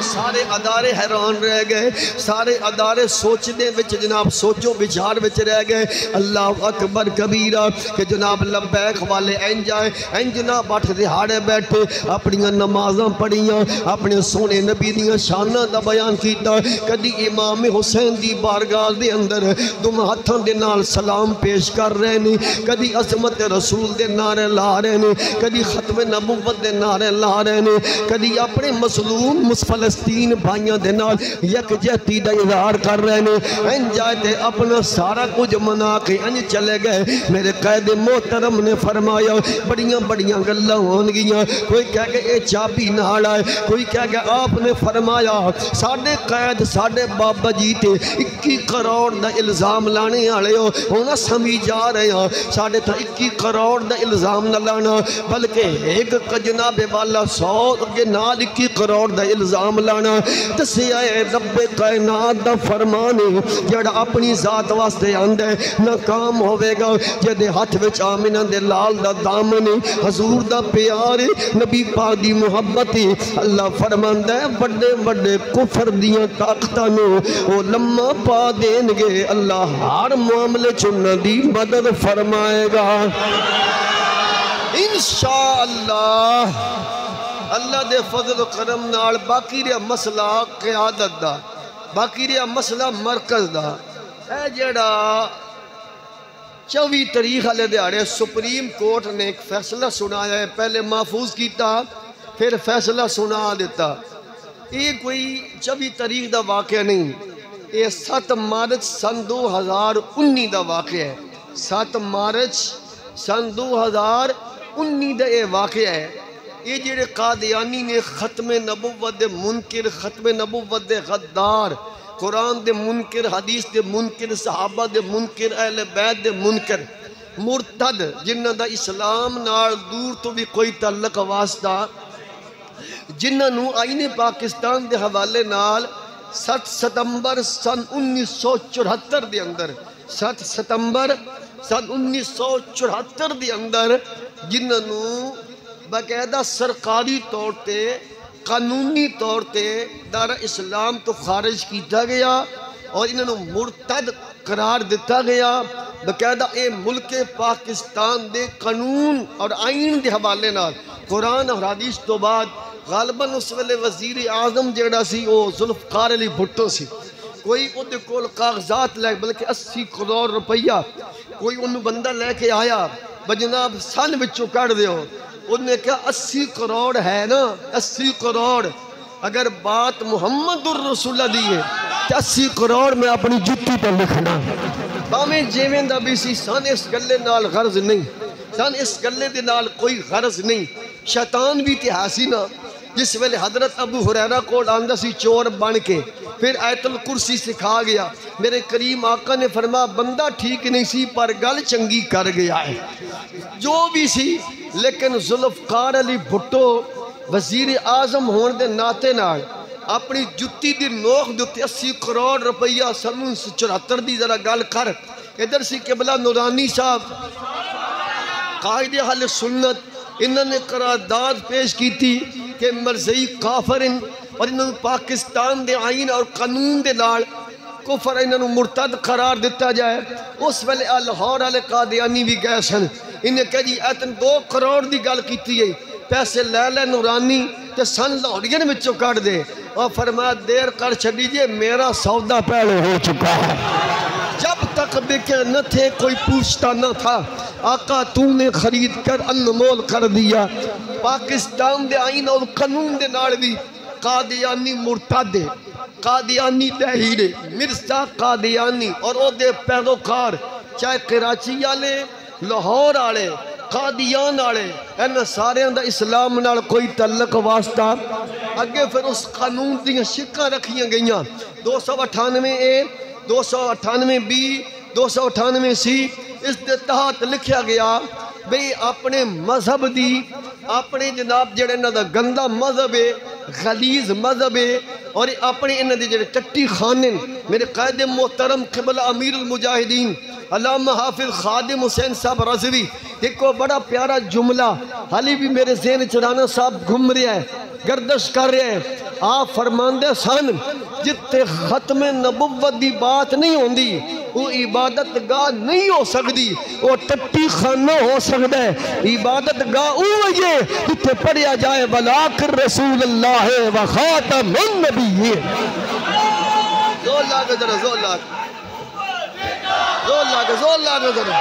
سارے ادارے حیران رہ گئے سارے ادارے سوچنے وچ جناب سوچو بچار وچ رہ گئے اللہ اکبر کبیرہ کہ جناب لبیک والے این جائے این جناب اٹھ دہاڑے بیٹھے اپنی نمازاں پڑھیاں اپنے سونے نبی دیاں شانہ دا بیان کیتا کدی امام حسین دی بارگاہ دے اندر دم ہتھاں دے نال سلام پیش کر رہے نے کدی عظمت رسول دے نعرے لا رہے نے کدی ختم نبوت دے نعرے لا رہے نے کدی اپنے مظلوم فلسطین بھائیاں دے نال یک جہتی دا اظہار کر رہے نے ان جائے اپنا سارا کچھ منا کے ان چلے گئے میرے قائد محترم نے فرمایا بڑیاں بڑیاں گلہ ہون گیاں کوئی کہہ گئے اے چابی نال آئے کوئی کہہ گئے آپ نے فرمایا ساڑھے قائد ساڑھے بابا جی تے 21 کروڑ دا الزام لانے آلے ہو ہونا سمی جا رہے ہیں ساڑھے تھا 21 کروڑ دا الزام نہ لانا بلکہ ایک جناب والا 100 کے نال 21 کروڑ دا الزام نام لانا دسیا اے رب کائنات دا فرمان جڑا اپنی ذات واسطے آندا ہے ناکام ہوے گا جدے ہاتھ وچ آمنہ دے لال دا دامن حضور دا پیار نبی پاک دی محبت اللہ فرماندا ہے بڑے بڑے کفر دیاں طاقتاں نو او لمحہ پا دین گے اللہ ہر معاملے چ انہاں دی مدد فرمائے گا انشاءاللہ اللہ دے فضل و کرم نال باقی رہا مسئلہ قیادت دا باقی رہا مسئلہ مرکز دا اے جڑا 24 تاریخ والے دیہاڑے سپریم کورٹ نے ایک فیصلہ سنایا ہے پہلے محفوظ کیتا پھر فیصلہ سنا دیتا یہ کوئی 24 تاریخ دا واقعہ نہیں یہ 7 مارچ سن 2019 دا واقعہ ہے 7 مارچ سن 2019 دا یہ واقعہ ہے یہ جڑے قادیانی نے ختم نبوت دے منکر ختم نبوت دے غدار قرآن دے منکر حدیث دے منکر صحابہ دے منکر اہل بیت دے منکر مرتد جنہ دا اسلام نال دور تو بھی کوئی تعلق واسطہ جنہ نو آئین پاکستان دے حوالے نال 7 ستمبر سن 1974 دے اندر 7 ستمبر سن 1974 دے اندر جنہ نو باقاعدہ سرکاری طور تے قانونی طور تے دار اسلام تو خارج کیتا گیا اور انہوں نے مرتد قرار دیتا گیا باقاعدہ اے ملک پاکستان دے قانون اور آئین دے حوالے نال قرآن اور حدیث تو بعد غالباً اس ویلے وزیر اعظم جڑا سی وہ ذوالفقار علی بھٹو سی کوئی اُن دے کول کاغذات لے بلکہ 80 کروڑ روپیہ کوئی انہوں بندہ لے کے آیا بجناب سن بچوں کر دیو انہوں نے کہا 80 کروڑ ہے نا 80 کروڑ اگر بات محمد الرسول دی ہے تو 80 کروڑ میں اپنی جتی پر لکھنا بامی جیوین دا بھی سی سان اس گلے نال غرض نہیں سان اس گلے دے نال کوئی غرض نہیں شیطان بھی تحاسی نا جس ویلے حضرت ابو حریرہ کو آندہ سی چور بن کے پھر آیت الکرسی سکھا گیا میرے کریم آقا نے فرما بندہ ٹھیک نہیں سی پر گل چنگی کر گیا ہے جو بھی سی لیکن ذوالفقار علی بھٹو وزیر اعظم ہون دے ناتے نال اپنی جتی دی نوخ دیتے 80 کروڑ روپیہ سن 1974 دی ذرا گل کر ادھر سی قبلہ نورانی صاحب قائد اہل سنت انہوں نے قرارداد پیش کی تھی کہ مرزئی کافرن اور انہوں نے پاکستان دے آئین اور قانون دے نال کفر انہوں نے مرتد قرار دیتا جائے اس ویلے لاہور والے قادیانی بھی گئے سن انہیں کہا جی ایتن 2 کروڑ دی گل کیتی ہے پیسے لے لے نورانی تے سن لاہوریاں میں چکاڑ دے اور فرمایا دیر کر چھڑیجئے میرا سودا پہلے ہو چکا ہے جب تک بکے نہ تھے کوئی پوچھتا نہ تھا آقا تو نے خرید کر انمول کر دیا پاکستان دے آئین اور قانون دے نال بھی قادیانی مرتد قادیانی دہیرے مرزا قادیانی اور او دے پیروکار چاہے کراچی آلے لاہور آلے قادیان آلے این سارے اندر اسلام نال کوئی تعلق واسطہ اگے پھر اس قانون دیاں شکاں رکھیاں گئیاں 298 اے 298 بی 298 سی اس دے تحت لکھیا گیا بھئی اپنے مذہب دی اپنے جناب جڑے انہاں دا گندہ مذہب ہے غلیظ مذہب ہے اور اپنے انہاں دے جڑے ٹٹی خانن میرے قائد محترم قبلہ امیر المجاہدین علامہ حافظ خادم حسین صاحب رضوی ایک کو بڑا پیارا جملہ حالی بھی میرے ذہن چرانا صاحب گھوم رہا ہے گردش کر رہے ہیں آپ فرماندے سن جتے ختم نبوت دی بات نہیں ہوندی وہ عبادت گاہ نہیں ہو سکتی وہ ٹٹی خانہ ہو سکتا ہے عبادت گاہ اوہ جتے پڑھیا جائے وَلَاكِرْ رَسُولَ اللَّهِ وَخَاتَمُ النَّبِيِّينَ زور لاغے ذرا زور لاغے زور لاغے ذرا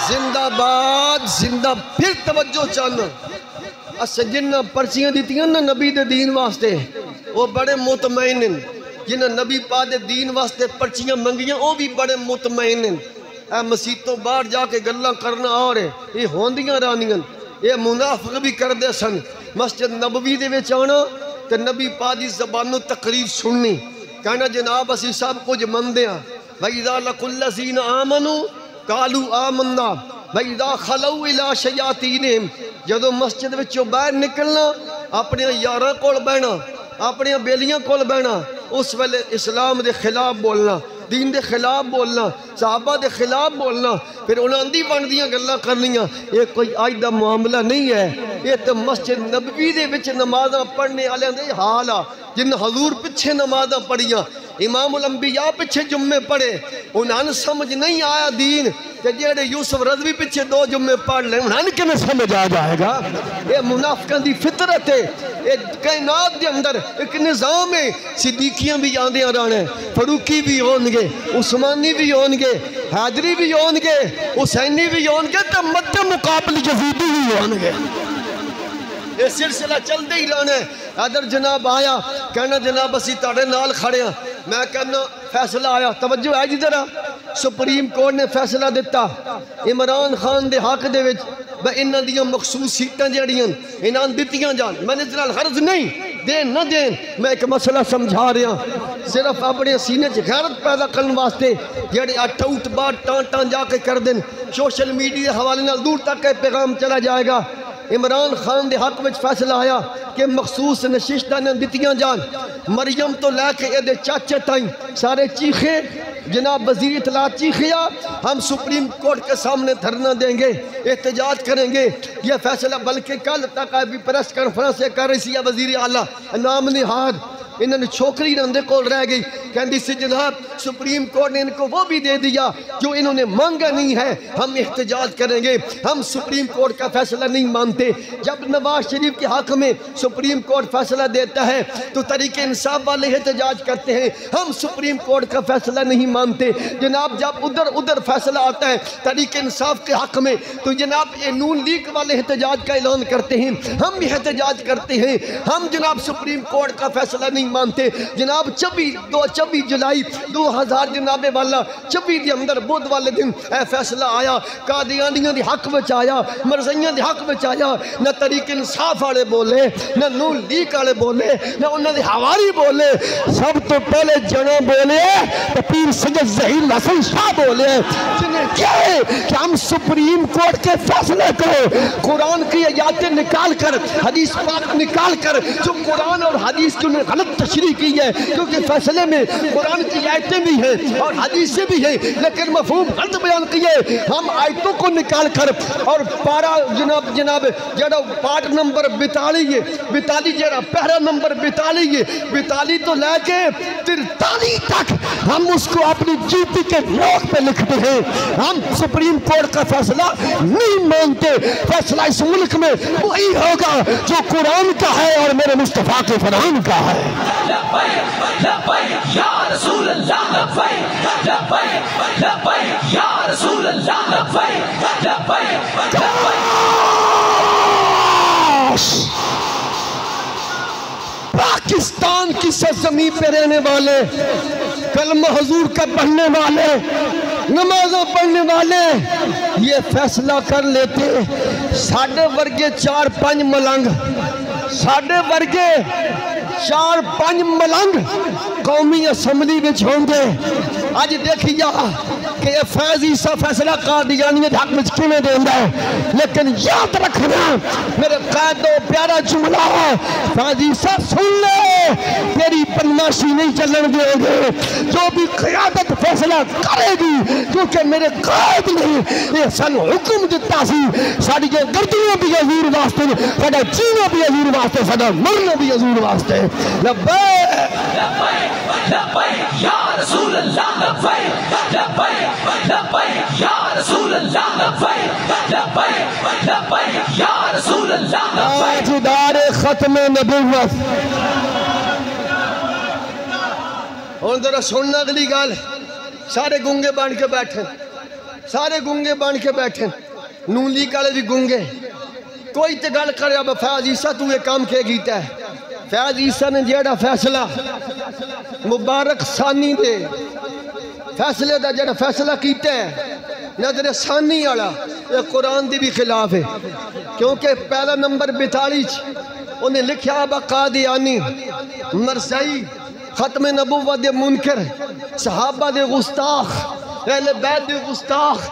زندہ باد زندہ پھر توجہ چاہنا اسے جنہ پرچیاں دیتیاں نا نبی دے دین واسطے وہ بڑے مطمئن ہیں جنہ نبی پا دے دین واسطے پرچیاں منگیاں وہ بھی بڑے مطمئن ہیں اے مسیطوں باہر جا کے گلہ کرنا اور ہے یہ ہوندیاں رانیاں یہ منافق بھی کر دے سن مسجد نبوی دے وچ آنا تے نبی پا دی زبانوں تقریر سننی کہنا جناب اسی سب کچھ مندیاں وَإِذَا لَقُوا الَّذِينَ آمَنُوا قَالُوا آمَنَّا وَإِذَا خَلَوْا إِلَىٰ شَيَاطِينِهِمْ جدو مسجد وچوں باہر نکلنا اپنے یاراں کول بہنا اپنی بیلیاں کول بہنا اس ویلے اسلام دے خلاف بولنا دین دے خلاف بولنا صحابہ دے خلاف بولنا پھر انہاں دی بندیاں گلاں کرنیاں یہ کوئی آج دا معاملہ نہیں ہے یہ تو مسجد نبوی دے وچ نمازاں پڑھنے والے دے حال آ جن حضور پچھے نمازاں پڑھیاں امام الانبیاء پچھے جمعے پڑھے انہاں سمجھ نہیں آیا دین کہ جیڑے یوسف رضوی پچھے 2 جمعے پڑھ لیں انہاں نے کیوں سمجھ آ جائے گا یہ منافقان دی فطرت ہے ایک کائنات دے اندر ایک نظام ہے صدیقیاں بھی آندیاں رہنے فاروقی بھی ہونگے عثمانی بھی ہونگے حیدری بھی ہونگے حسینی بھی ہونگے تو مد مقابل یزیدی بھی ہونگے یہ سلسلہ چل دے ہی رہنے ادھر جناب آیا کہنا جناب اسی تاڑے نال کھڑے ہیں میں کہنا فیصلہ آیا توجہ ہے جدھر سپریم کورٹ نے فیصلہ دیتا عمران خان دے حق دے وچ بے انہاں دیاں مخصوص سیٹاں جڑیاں انہاں دتیاں جان میں نے جنال غرض نہیں دین نہ دین میں ایک مسئلہ سمجھا رہا صرف اپنے سینے چ غیرت پیدا کرنے واسطے جڑے ٹوٹ بات ٹان جا کے کر دیں سوشل میڈیا حوالے نال دور تک کے پیغام چلا جائے گا عمران خان دے حق وچ فیصلہ آیا کہ مخصوص نشستاں نے دتیاں جان مریم تو لے کے اے دے چاچے تائیں سارے چیخے جناب وزیر اطلاعات چیخیا ہم سپریم کورٹ کے سامنے دھرنا دیں گے احتجاج کریں گے یہ فیصلہ بلکہ کل تک ابھی پریس کانفرنس کر رہی سی وزیر اعلیٰ نام نہاد انہوں نے چھوکری رندے کول رہ گئی کہندی سی جناب سپریم کورٹ نے ان کو وہ بھی دے دیا جو انہوں نے مانگا نہیں ہے ہم احتجاج کریں گے ہم سپریم کورٹ کا فیصلہ نہیں مانتے جب نواز شریف کے حق میں سپریم کورٹ فیصلہ دیتا ہے تو تحریک انصاف والے احتجاج کرتے ہیں ہم سپریم کورٹ کا فیصلہ نہیں مانتے جناب جب ادھر فیصلہ آتا ہے تحریک انصاف کے حق میں تو جناب یہ نون لیگ والے احتجاج کا اعلان کرتے ہیں ہم بھی احتجاج کرتے ہیں ہم جناب سپریم کورٹ کا فیصلہ نہیں مانتے جناب 24 جولائی 2000 جناب والا 24 دے اندر بدھ والے دن اے فیصلہ آیا قادیانیاں دی حق وچ آیا مرزیاں دی حق وچ آیا نہ تحریک انصاف والے بولے نہ نون لیگ والے بولے نہ انہاں دے حواری بولے سب تو پہلے جنوں بولے تو پیر سید ظہیر حسن شاہ بولے جنہیں کہے کہ ہم سپریم کورٹ کے فیصلے کو قرآن کی آیاتیں نکال کر حدیث پاک نکال کر جو قرآن اور حدیث کی انہیں غلط تشریح کی ہے کیونکہ فیصلے میں قرآن کی آیتیں بھی ہیں اور حدیثیں بھی ہیں لیکن مفہوم غلط بیان کیے ہم آیتوں کو نکال کر اور پارا جناب جڑا پارٹ نمبر 42 جڑا پہرا نمبر 42 تو لے کے 43 تک ہم اس کو اپنی جوتی کے نوک پہ لکھتے ہیں ہم سپریم کورٹ کا فیصلہ نہیں مانتے فیصلہ اس ملک میں وہی ہوگا جو قرآن کا ہے اور میرے مصطفیٰ کے فرمان کا ہے لبیک لبیک یا رسول اللہ لبیک لبیک لبیک یا رسول اللہ لبیک لبیک پاکستان کی سرزمین پہ رہنے والے کلمہ حضور کا پڑھنے والے نمازوں پڑھنے والے یہ فیصلہ کر لیتے ساڑھے ورگے 4-5 ملنگ ساڑھے ورگے 4-5 ملنگ قومی اسمبلی میں چھونگے آج دیکھیا کہ یہ فیض عیسیٰ فیصلہ قادیانیت حق میں کیوں دیندہ ہے لیکن یاد رکھنا میرے قائد و پیارا جملہ ہے فیض عیسیٰ سن لے تیری بدماشی نہیں چلن دے گے جو بھی قیادت فیصلہ کرے گی کیونکہ میرے قائد نے یہ سن حکم دیتا سی ساڑھی کے گردنوں بھی حضور واسطے ساڑھا جینا بھی حضور واسطے ساڑھا مرنا بھی حضور واسطے لبیک لبیک لبیک یا رسول اللہ لبیک لبیک لبیک یا رسول اللہ لبیک لبیک لبیک یا رسول اللہ لبیک تاجدار ختم نبوت اور ذرا سننا اگلی گال سارے گنگے بان کے بیٹھیں سارے گنگے بان کے بیٹھیں نون لیگ والے بھی گنگے کوئی تے گل کرے اب فیض عیسیٰ تو یہ کام کیا گیتا ہے فیض عیسیٰ نے جیڑا فیصلہ مبارک ثانی دے فیصلے دا جیڑا فیصلہ کیتا ہے نظر ثانی آڑا یہ قرآن دی بھی خلاف ہے کیونکہ پہلا نمبر 42 انہیں لکھیا با قادیانی مرزائی ختم نبوت دے منکر صحابہ دے گستاخ اہل بیت دے گستاخ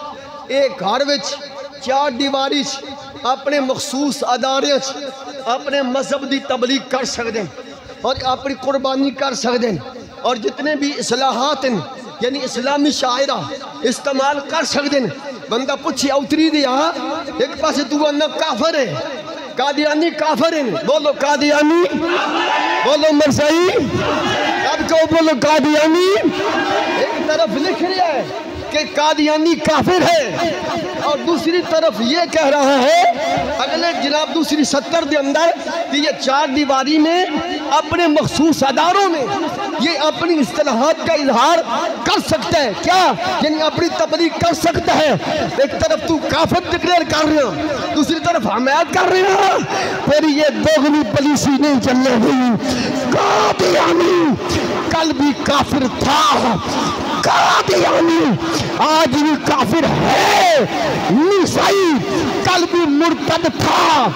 ایک گھر وچ 4 دیواریچ اپنے مخصوص ادارے اپنے مذہب دی تبلیغ کر سکتے ہیں اور اپنی قربانی کر سکتے ہیں اور جتنے بھی اصلاحات ہیں یعنی اسلامی شاعرہ استعمال کر سکتے ہیں. بندہ پوچھی اوتری دیا ایک پاسے تو انہ کافر ہے قادیانی کافر ہیں. بولو قادیانی، بولو مرزائی، اب کہو بولو قادیانی. ایک طرف لکھ رہا ہے کہ قادیانی کافر ہے اور دوسری طرف یہ کہہ رہا ہے اگلے جناب دوسری سطر دے اندر کہ یہ چار دیواری میں اپنے مخصوص اداروں میں یہ اپنی اصطلاحات کا اظہار کر سکتا ہے. کیا یعنی اپنی تبلیغ کر سکتا ہے. ایک طرف تو کافر ڈکلیئر کر رہے ہو دوسری طرف حمایت کر رہے ہو. پھر یہ دوغلی پلیسی نہیں چلنے گئی. قادیانی کل بھی کافر تھا، قادیانی آج بھی کافر ہے. عیسائی کل بھی مرتد تھا،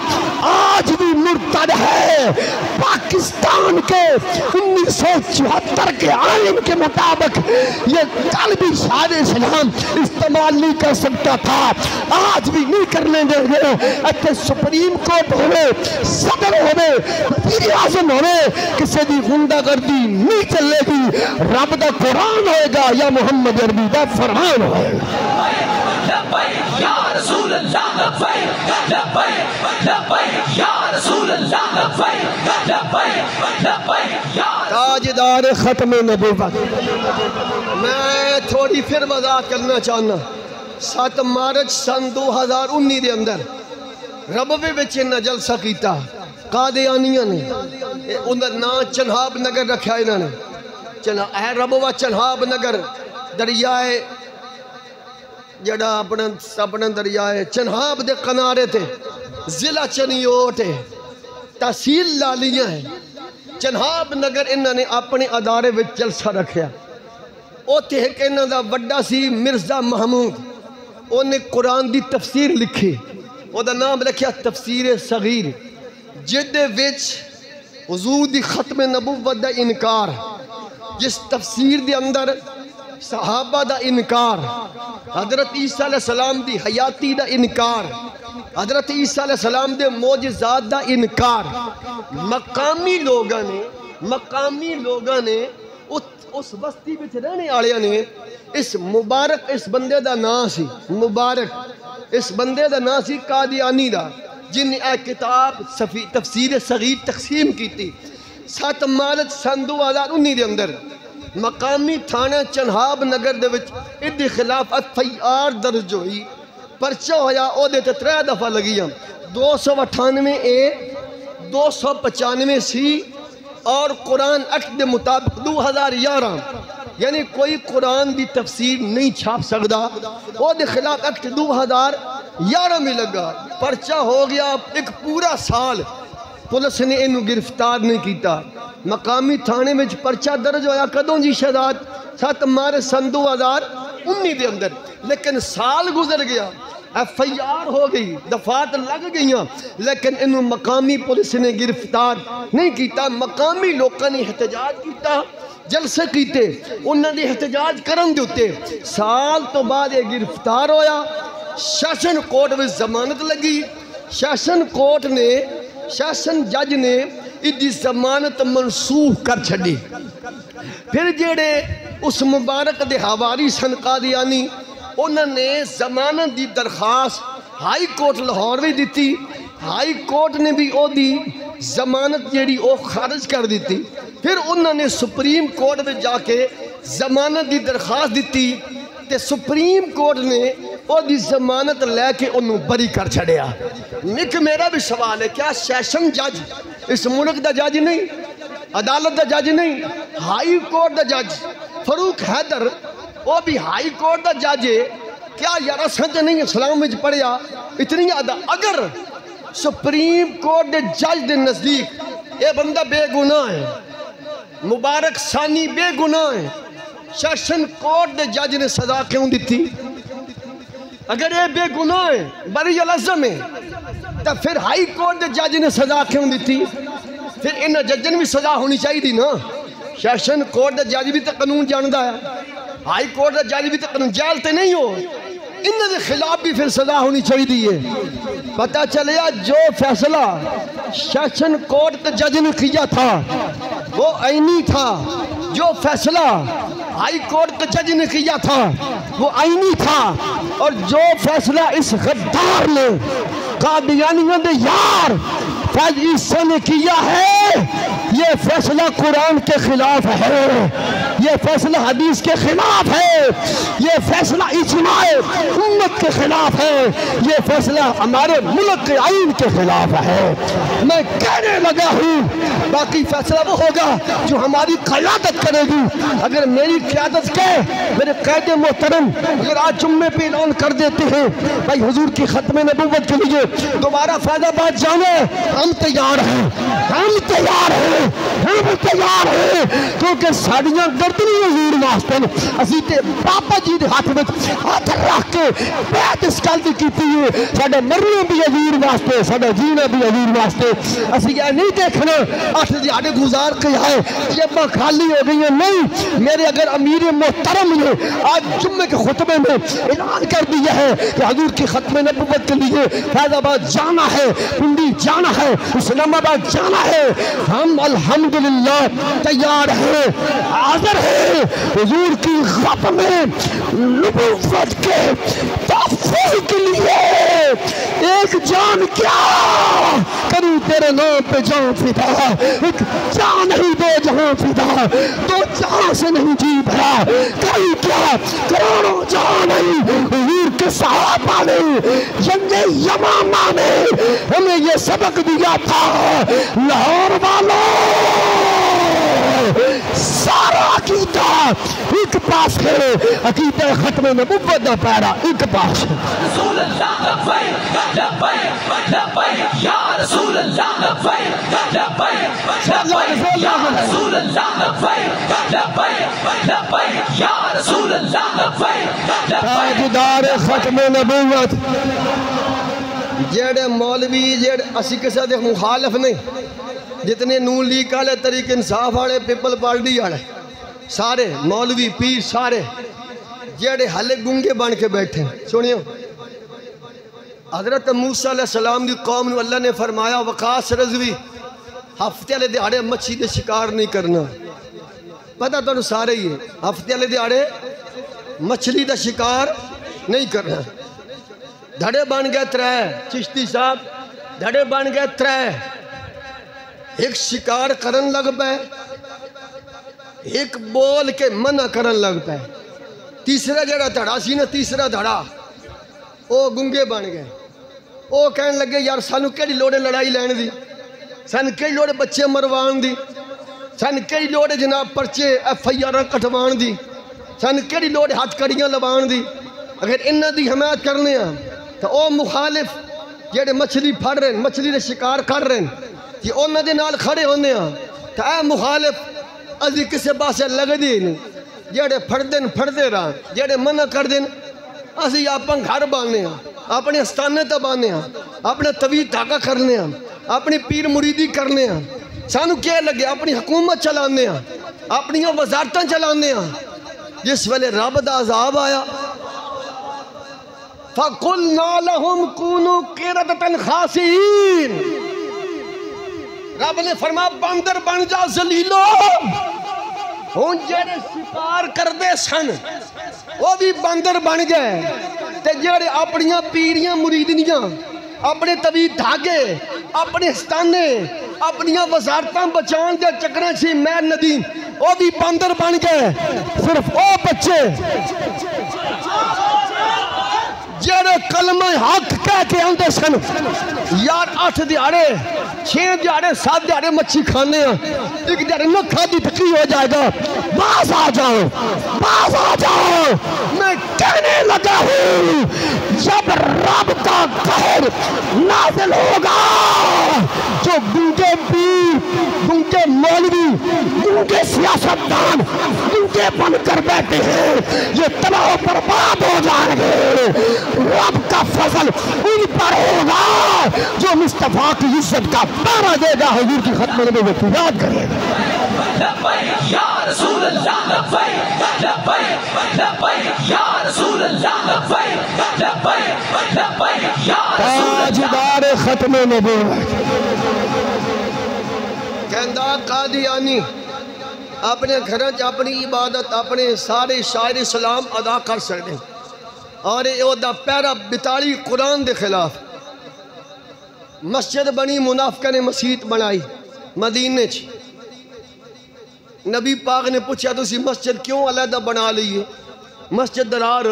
آج بھی مرتد ہے. پاکستان کے 1974 کے آئین کے مطابق یہ کل بھی شاعر اسلام استعمال نہیں کر سکتا تھا، آج بھی نہیں کرنے دیں گے. اچھے سپریم کورٹ ہوئے، صدر ہوئے، وزیر اعظم ہوئے، کسی دی غنڈہ گردی نہیں چلے گی. رب دا قرآن ہوئے گا یا محمد عربی دا فرمان ہوئے گا. لبیک یا رسول اللہ، لبیک لبیک لبیک یا رسول اللہ، لبیک لبیک لبیک یا تاجدار ختم نبوت. میں تھوڑی پھر وضاحت کرنا چاہنا. 7 مارچ سن 2019 دے اندر ربوے وچ انہاں جلسہ کیتا قادیانیاں نے. اندر نا چنہاب نگر رکھا انہاں نے. اے ربوہ چنہاب نگر دریائے جڑا اپنا دریائے چنہاب دے کنارے تھے. ضلع چنیوٹ ہے، تحصیل لالیاں ہیں. چنہاب نگر انہوں نے اپنے ادارے وچ جلسہ رکھیا. اوتے ایک انہوں دا وڈا سی مرزا محمود، انہیں قرآن دی تفسیر لکھی. وہ دا نام رکھیا تفسیر صغیر، جد وچ حضور دی ختم نبوت دا انکار، جس تفسیر دے اندر صحابہ دا انکار، حضرت عیسیٰ علیہ السلام دی حیاتی دا انکار، حضرت عیسیٰ علیہ السلام دے معجزات دا انکار. مقامی لوگاں نے اس بستی بچ رہنے آلیاں نے اس مبارک اس بندے دا نام سی مبارک، اس بندے دا نام سی قادیانی دا، جن نے اے کتاب تفسیر صغیر تقسیم کی تھی. 7 مارچ سن 2019 دے اندر مقامی تھانہ چنہاب نگر دے وچ ادھی خلاف FIR درج ہوئی. پرچہ ہویا او دے تے 3 دفعہ لگیاں. 298A 295C اور قرآن ایکٹ دے مطابق 2011 یعنی کوئی قرآن دی تفسیر نہیں چھاپ سکدا. او دے خلاف ایکٹ 2011 میں لگا. پرچہ ہو گیا ایک پورا سال پولیس نے انہوں گرفتار نہیں کیتا. مقامی تھانے میں پرچہ درج ہویا کدوں جی شہداد 7 مارچ سن 2019 دے اندر. لیکن سال گزر گیا، FIR ہو گئی، دفعات لگ گئیاں، لیکن انہوں مقامی پولیس نے گرفتار نہیں کیتا. مقامی لوگوں نے احتجاج کیتا، جلسے کیتے، انہوں نے احتجاج کرن دیتے. سال تو بعد یہ گرفتار ہویا. شاشن کورٹ میں ضمانت لگی. شاشن جج نے ادھی ضمانت منسوخ کر چھڑی. پھر جیڑے اس مبارک دے حواری سن قادیانی، انہوں نے ضمانت دی درخواست ہائی کورٹ لاہور بھی دیتی. ہائی کورٹ نے بھی او دی ضمانت جیڑی او خارج کر دیتی. پھر انہوں نے سپریم کورٹ میں جا کے ضمانت دی درخواست دیتی تے سپریم کورٹ نے او دی ضمانت لے کے انہوں بری کر چھڑیا. میرا بھی سوال ہے، کیا سیشن جج اس ملک دا جج نہیں، عدالت دا جج نہیں، ہائی کورٹ دا جج فاروق حیدر وہ بھی ہائی کورٹ دا جج ہے؟ کیا یار سنج نہیں اسلام میں پڑھیا اتنی اگر سپریم کورٹ دے جج دے نزدیک اے بندہ بے گناہ ہے، مبارک ثانی بے گناہ ہے، سیشن کورٹ دے جج نے سزا کیوں دیتی؟ اگر یہ بے گناہ ہے، بری العظم ہے، تو پھر ہائی کورٹ دے جج نے سزا کیوں دیتی؟ پھر ان ججن بھی سزا ہونی چاہیے دی نا. سیشن کورٹ دے جج بھی تو قانون جاندہ ہے، ہائی کورٹ دے جج بھی تو قانون جیل تے نہیں ہو. انہوں نے خلاف بھی پھر سزا ہونی چاہیے. پتہ چلیا جو فیصلہ سیشن کورٹ کے جج نے کیا تھا وہ آئینی تھا، جو فیصلہ ہائی کورٹ کے جج نے کیا تھا وہ آئینی تھا، اور جو فیصلہ اس غدار نے قادیانیوں نے یار فیض عیسیٰ نے کیا ہے، یہ فیصلہ قرآن کے خلاف ہے، یہ فیصلہ حدیث کے خلاف ہے، یہ فیصلہ اجماع امت کے خلاف ہے، یہ فیصلہ ہمارے ملک کے آئین کے خلاف ہے. میں کہنے لگا ہوں باقی فیصلہ وہ ہوگا جو ہماری قیادت کرے گی. اگر میری قیادت کے میرے قائد محترم اگر آج جمعے پہ اعلان کر دیتے ہیں بھائی حضور کی ختم نبوت کے لیے دوبارہ فیض آباد جانے، ہم تیار ہیں، ہم تیار ہیں، ہم تیار ہیں، کیونکہ ساڑیاں گردنی حضور واسطے اسی تے بابا جی دے ہاتھ میں ہاتھ رکھ کے بیعت اس گل دی کیتی ہے، ساڈا مرنا بھی حضور واسطے، ساڈا جینا بھی حضور واسطے. اسی یہ نہیں دیکھنا 8 دیہاڑے گزار کے آئے جیباں خالی ہو گئی ہیں، نہیں. میرے اگر امیر محترم نے آج جمعے کے خطبے میں اعلان کر دیا ہے کہ حضور کی ختم نبوت کے لیے فیض آباد جانا ہے، پنڈی جانا ہے، اسلام آباد جانا ہے، ہم الحمدللہ تیار ہیں، حاضر ہیں حضور کی ختم نبوت کے تحفظ کے لیے. ایک جان کیا کروں تیرے نام پہ جان فدا، ایک جان نہیں دو جہاں فدا، دو جہاں سے نہیں جی بھرا، کئی کیا کروڑوں جان نہیں. حضور کے صحابہ نے جنگ یمامہ نے ہمیں یہ سبق دیا تھا، لاہور والوں سارا عقیدہ ایک پاس ہے، عقیدہ ختم نبوت دا پیرا ایک پاس ہے. رسول اللہ لبیک لبیک لبیک یا رسول اللہ لبیک لبیک لبیک یا رسول اللہ لبیک لبیک لبیک یا رسول اللہ لبیک لبیک. تاجدار ختم نبوت جیڑے مولوی جیڑے اسی کسے دے مخالف نہیں، جتنے نون لیگ والے طریق انصاف والے پیپل پارٹی والے سارے مولوی پیر سارے جیڑے ہلے گنگے بن کے بیٹھے. سنیو حضرت موسیٰ علیہ السلام دی قوم نے اللہ نے فرمایا وقاص رضوی ہفتے والے دیہاڑے مچھی دے شکار نہیں کرنا. پتہ تو سارے ہی ہے ہفتے والے دیہاڑے مچھلی دا شکار نہیں کرنا. دھڑے بن گئے 3 چشتی صاحب، دھڑے بن گئے 3. ایک شکار کرن لگ پائے، ایک بول کے منع کرن لگ پائے، تیسرا جڑا دھڑا سی نا تیسرا دھڑا او گنگے بن گئے. او کہنے لگے یار سانو کیڑی لوڑے لڑائی لین دی، سانو کیڑی لوڑے بچے مروان دی، سانو کیڑی لوڑے جناب پرچے FIR کٹوان دی، سانو کیڑی لوڑے ہاتھ کڑیاں لبان دی. اگر انہاں دی حمایت کرنے ہیں تو او مخالف جڑے مچھلی پھڑ رہے ہیں، مچھلی دے شکار کر رہے ہیں، یہ انہاں دے نال کھڑے ہونے ہیں تو اے مخالف ازی کسے پاسے لگ دی نہیں، جڑے پھڑ دے رہا جڑے منع کر دیں. اسی اپن گھر بانے ہیں، اپنے استانے تے بانے ہیں، اپنے طویل دھاگا کرنے ہیں، اپنی پیر مریدی کرنے ہیں. سانو کیا لگے اپنی حکومت چلانے ہیں، اپنی وزارتاں چلانے ہیں. جس ویلے رب دا عذاب آیا فَقُلْنَا لَهُمْ كُونُوا قِرَدَةً خَاسِئِينَ، رب نے فرمایا باندر بن جا ذلیلو. ہون جڑے شکار کر دے سن وہ بھی باندر بن گئے، تے جڑے اپنیاں پیریاں مریدنیاں اپنے طویل دھاگے اپنے استانے اپنیاں وزارتاں بچان دے چکریں سی میں ندیم وہ بھی باندر بن گئے. صرف او بچے جڑے کلمہ حق کہہ کے آندے سن یار 8 دیہاڑے 6 دیہاڑے 7 دیہاڑے مچھی کھانے ہیں، ایک دیہاڑے نہ کھادی تکی ہو جائے گا، باز آ جاؤ باز آ جاؤ. میں کہنے لگا ہوں جب رب کا قہر نازل ہوگا جو گنگے پیر گنگے مولوی گنگے سیاستدان گنگے بن کر بیٹھے ہیں یہ تباہ و برباد ہو جائیں گے. رب کا فضل ان پر ہوگا جو مصطفیٰ کی عزت کا پارا دے گا، حضور کی ختم نبوت یاد کرے گا. لبیک یا رسول اللہ لبیک لبیک لبیک یا رسول اللہ لبیک لبیک لبیک یا رسول اللہ تاجدار ختم نبوت کہندہ قادیانی اپنے گھرچ اپنی عبادت اپنے سارے شاعر سلام ادا کر سکتے اور یہ دا پیرا بتالی قرآن دے خلاف مسجد بنی منافقہ نے مسجد بنائی مدینے چ نبی پاک نے پوچھا تو اسی مسجد کیوں علیحدہ بنا لیے مسجد درار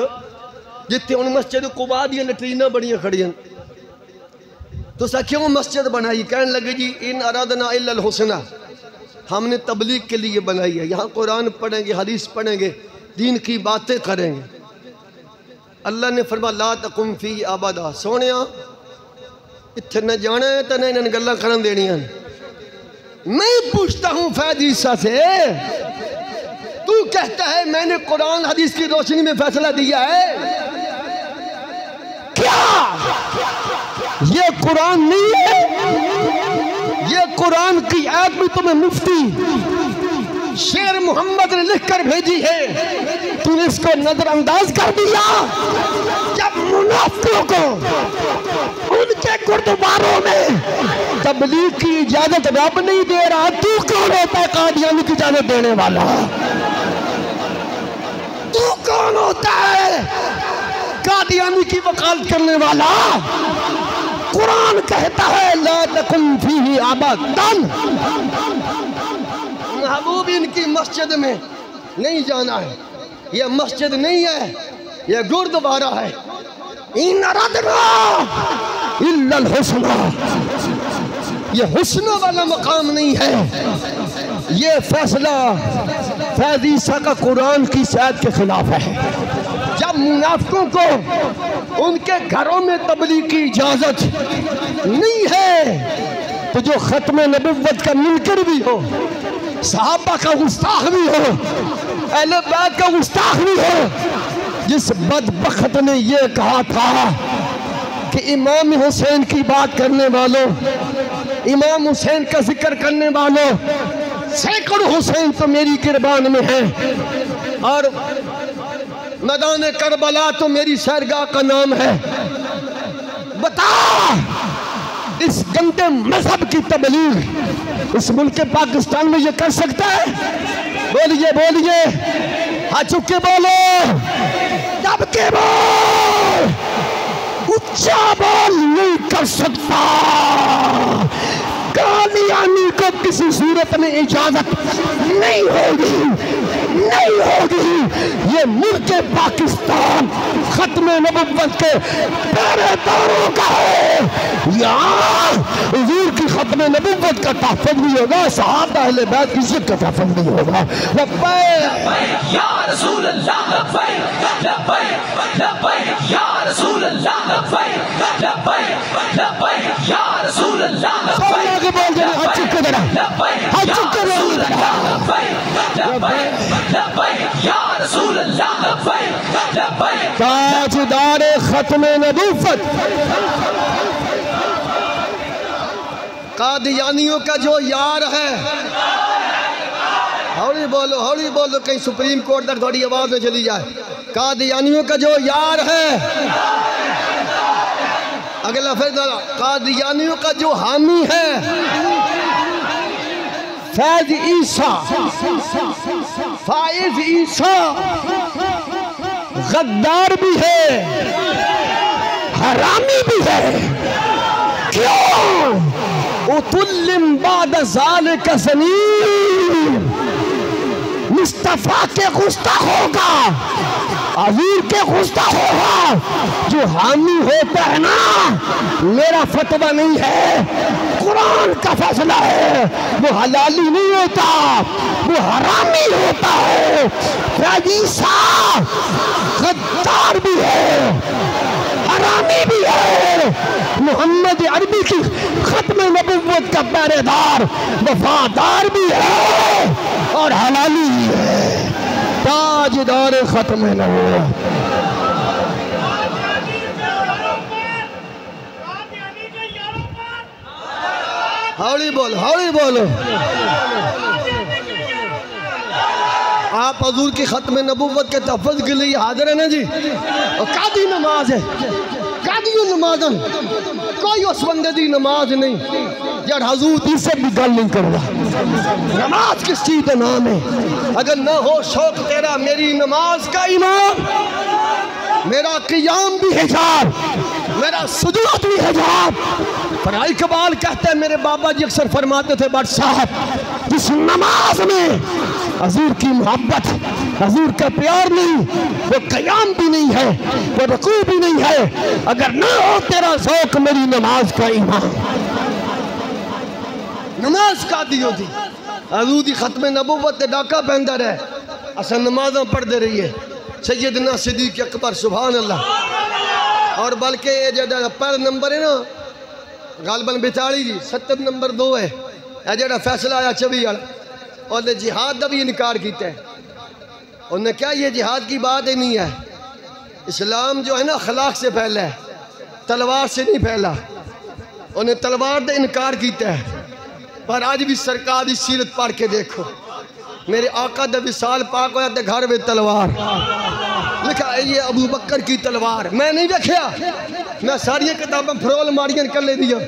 جتے ان مسجد قباء دیا لٹرینہ بڑیاں کھڑی ہیں تو سا کیوں مسجد بنائی کہنے لگے جی ان ارادنا الا الحسنہ ہم نے تبلیغ کے لیے بنائی ہے یہاں قرآن پڑھیں گے حدیث پڑھیں گے دین کی باتیں کریں گے اللہ نے فرمایا لا تقم فی ابدا سونیا اتھے نہ جانا ہے تو نہ انہیں گلہ کرن دینی ہیں میں پوچھتا ہوں فیض عیسیٰ سے تو کہتا ہے میں نے قرآن حدیث کی روشنی میں فیصلہ دیا ہے کیا یہ قرآن نہیں ہے یہ قرآن کی آیت بھی تمہیں مفتی شیر محمد نے لکھ کر بھیجی ہے تو نے اس کو نظر انداز کر دیا جب منافقوں کو ان کے گردواروں میں تبلیغ کی اجازت رب نہیں دے رہا تو کون ہوتا ہے قادیانی کی اجازت دینے والا تو کون ہوتا ہے قادیانی کی وکالت کرنے والا قرآن کہتا ہے لا تکن فیہ ابدا محبوب ان کی مسجد میں نہیں جانا ہے یہ مسجد نہیں ہے یہ گردوارہ ہے ان ردنا الا الحسنہ یہ حسنہ والا مقام نہیں ہے یہ فیصلہ فیض عیسیٰ کا قرآن کی سیاحت کے خلاف ہے جب منافقوں کو ان کے گھروں میں تبلیغ کی اجازت نہیں ہے تو جو ختم نبوت کا منکر بھی ہو صحابہ کا گستاخ بھی ہو اہل بیت کا گستاخ بھی ہو جس بدبخت نے یہ کہا تھا کہ امام حسین کی بات کرنے والوں امام حسین کا ذکر کرنے والوں سینکڑوں حسین تو میری قربان میں ہیں اور میدان کربلا تو میری سیرگاہ کا نام ہے بتا اس گندے مذہب کی تبلیغ اس ملک پاکستان میں یہ کر سکتا ہے بولیے بولیے ہاتھ چک کے بولو دب کے بول اچھا بول نہیں کر سکتا قادیانی کو کسی صورت میں اجازت نہیں ہوگی نہیں ہوگی یہ ملک پاکستان ختم نبوت کے پہرے داروں کا ہے یہاں حضور کی ختم نبوت کا تحفظ بھی ہوگا صحابہ اہل بیت کی عزت کا تحفظ بھی ہوگا لبیک یا رسول اللہ لبیک لبیک لبیک یا رسول اللہ لبیک لبیک لبیک یا رسول اللہ لبیک آگے بول جائے ہاتھ چک کے ذرا ہاتھ چک کے تاجدار ختم نبوت قادیانیوں کا جو یار ہے ہولی بولو کہیں سپریم کورٹ تک تھوڑی آواز میں چلی جائے قادیانیوں کا جو یار ہے اگلا فیصلہ قادیانیوں کا جو حامی ہے فیض عیسیٰ فائز عیسیٰ غدار بھی ہے حرامی بھی ہے کیوں اتلم بعد ذالک زنیم مصطفیٰ کے گستاخ ہوگا حضور کے گستاخ ہوگا جو حامی ہوتا ہے نا میرا فتویٰ نہیں ہے قرآن کا فیصلہ ہے وہ حلالی نہیں ہوتا وہ حرامی ہوتا ہے فیض عیسیٰ غدار بھی ہے حرامی بھی ہے محمد عربی کی ختم نبوت کا پہرے دار وفادار بھی ہے اور حلالی بھی ہے تاجدار ختم نبوت ہولی بولو آپ حضور کی ختم نبوت کے تحفظ کے لیے حاضر ہیں نا جی؟ اور قاضی نماز ہے، قاضی نماز کوئی اس بندے دی نماز نہیں یار حضور تیسے بھی گل نہیں کر رہا۔ نماز کس چیز کا نام ہے؟ اگر نہ ہو شوق تیرا میری نماز کا امام، میرا قیام بھی حجاب، میرا سجود بھی حجاب۔ فرائی اقبال کہتے ہیں میرے بابا جی اکثر فرماتے تھے بٹ صاحب جس نماز میں حضور کی محبت، حضور کا پیار نہیں، وہ قیام بھی نہیں ہے، وہ رکوع بھی نہیں ہے، اگر نہ ہو تیرا ذوق میری نماز کا امام۔ نماز کا دیو دی حضور دی ختم نبوت ڈاکہ پہندہ رہے، اسا نمازاں پڑھ دے رہی ہے سیدنا صدیق اکبر سبحان اللہ۔ اور بلکہ یہ جڑا پہلا نمبر ہے نا غالباً 42 جی 70 نمبر 2 ہے، یہ جڑا فیصلہ آیا 24 والا، اور نے جہاد دا بھی انکار کیتا ہے۔ انہوں نے کہا یہ جہاد کی بات ہی نہیں ہے، اسلام جو ہے نا اخلاق سے پھیلا ہے، تلوار سے نہیں پھیلا۔ انہیں تلوار دا انکار کیتا ہے، پر آج بھی سرکار دی سیرت پڑھ کے دیکھو، میرے آقا دا وصال پاک ہویا تے گھر میں تلوار لکھا ہے یہ ابو بکر کی تلوار۔ میں نہیں دیکھیا، میں ساری کتابیں فرول ماریاں کر لے دیا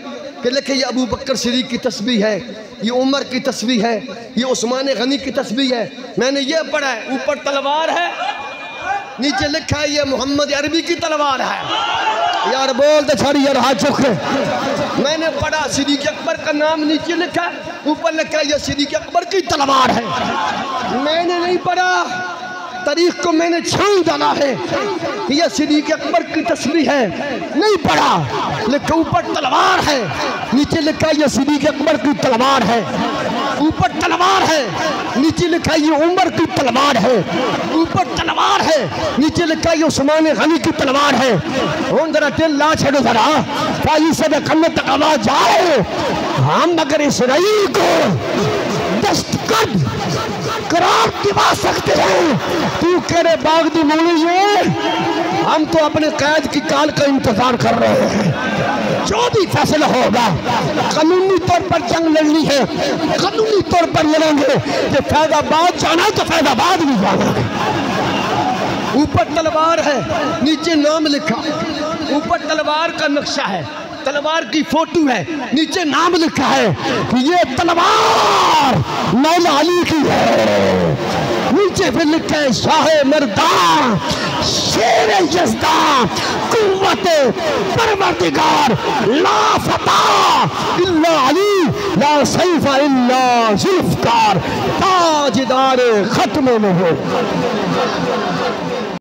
کہ لکھے یہ ابو بکر صدیق کی تسبیح ہے، یہ عمر کی تسبیح ہے، یہ عثمان غنی کی تسبیح ہے۔ میں نے یہ پڑھا ہے اوپر تلوار ہے، نیچے لکھا ہے یہ محمد عربی کی تلوار ہے۔ یار بول دے چھاڑی یار ہاتھ چکے۔ میں نے پڑھا صدیق اکبر کا نام نیچے لکھا ہے، اوپر لکھا ہے یہ صدیق اکبر کی تلوار ہے۔ میں نے نہیں پڑھا، تاریخ کو میں نے چھان ڈالا ہے کہ یہ صدیق اکبر کی تسبیح ہے، نہیں پڑھا، لکھا اوپر تلوار ہے، نیچے لکھا یہ صدیق اکبر کی تلوار ہے، اوپر تلوار ہے، نیچے لکھا یہ عمر کی تلوار ہے، اوپر تلوار ہے، نیچے لکھا یہ عثمان غنی کی تلوار ہے۔ ہون ذرا دل لا چھڑو ذرا فائی سے کم تک آواز جائے، ہم اگر اسرائیل کو دستگرد قرار دبا سکتے ہیں تو کہرے باغ دی مولی ہے، ہم تو اپنے قید کی کال کا انتظار کر رہے ہیں۔ جو بھی فیصلہ ہوگا قانونی طور پر جنگ لڑنی ہے، قانونی طور پر لڑیں گے، کہ فیض آباد جانا تو فیض آباد بھی جانا ہے۔ اوپر تلوار ہے، نیچے نام لکھا، اوپر تلوار کا نقشہ ہے، تلوار کی فوٹو ہے، نیچے نام لکھا ہے کہ یہ تلوار مولا علی کی ہے، نیچے پھر لکھا ہے شاہ مردان شیر یزدان قوت پروردگار لا فتح الا علی لا سیف الا ذوالفقار تاجدار ختم نبوت۔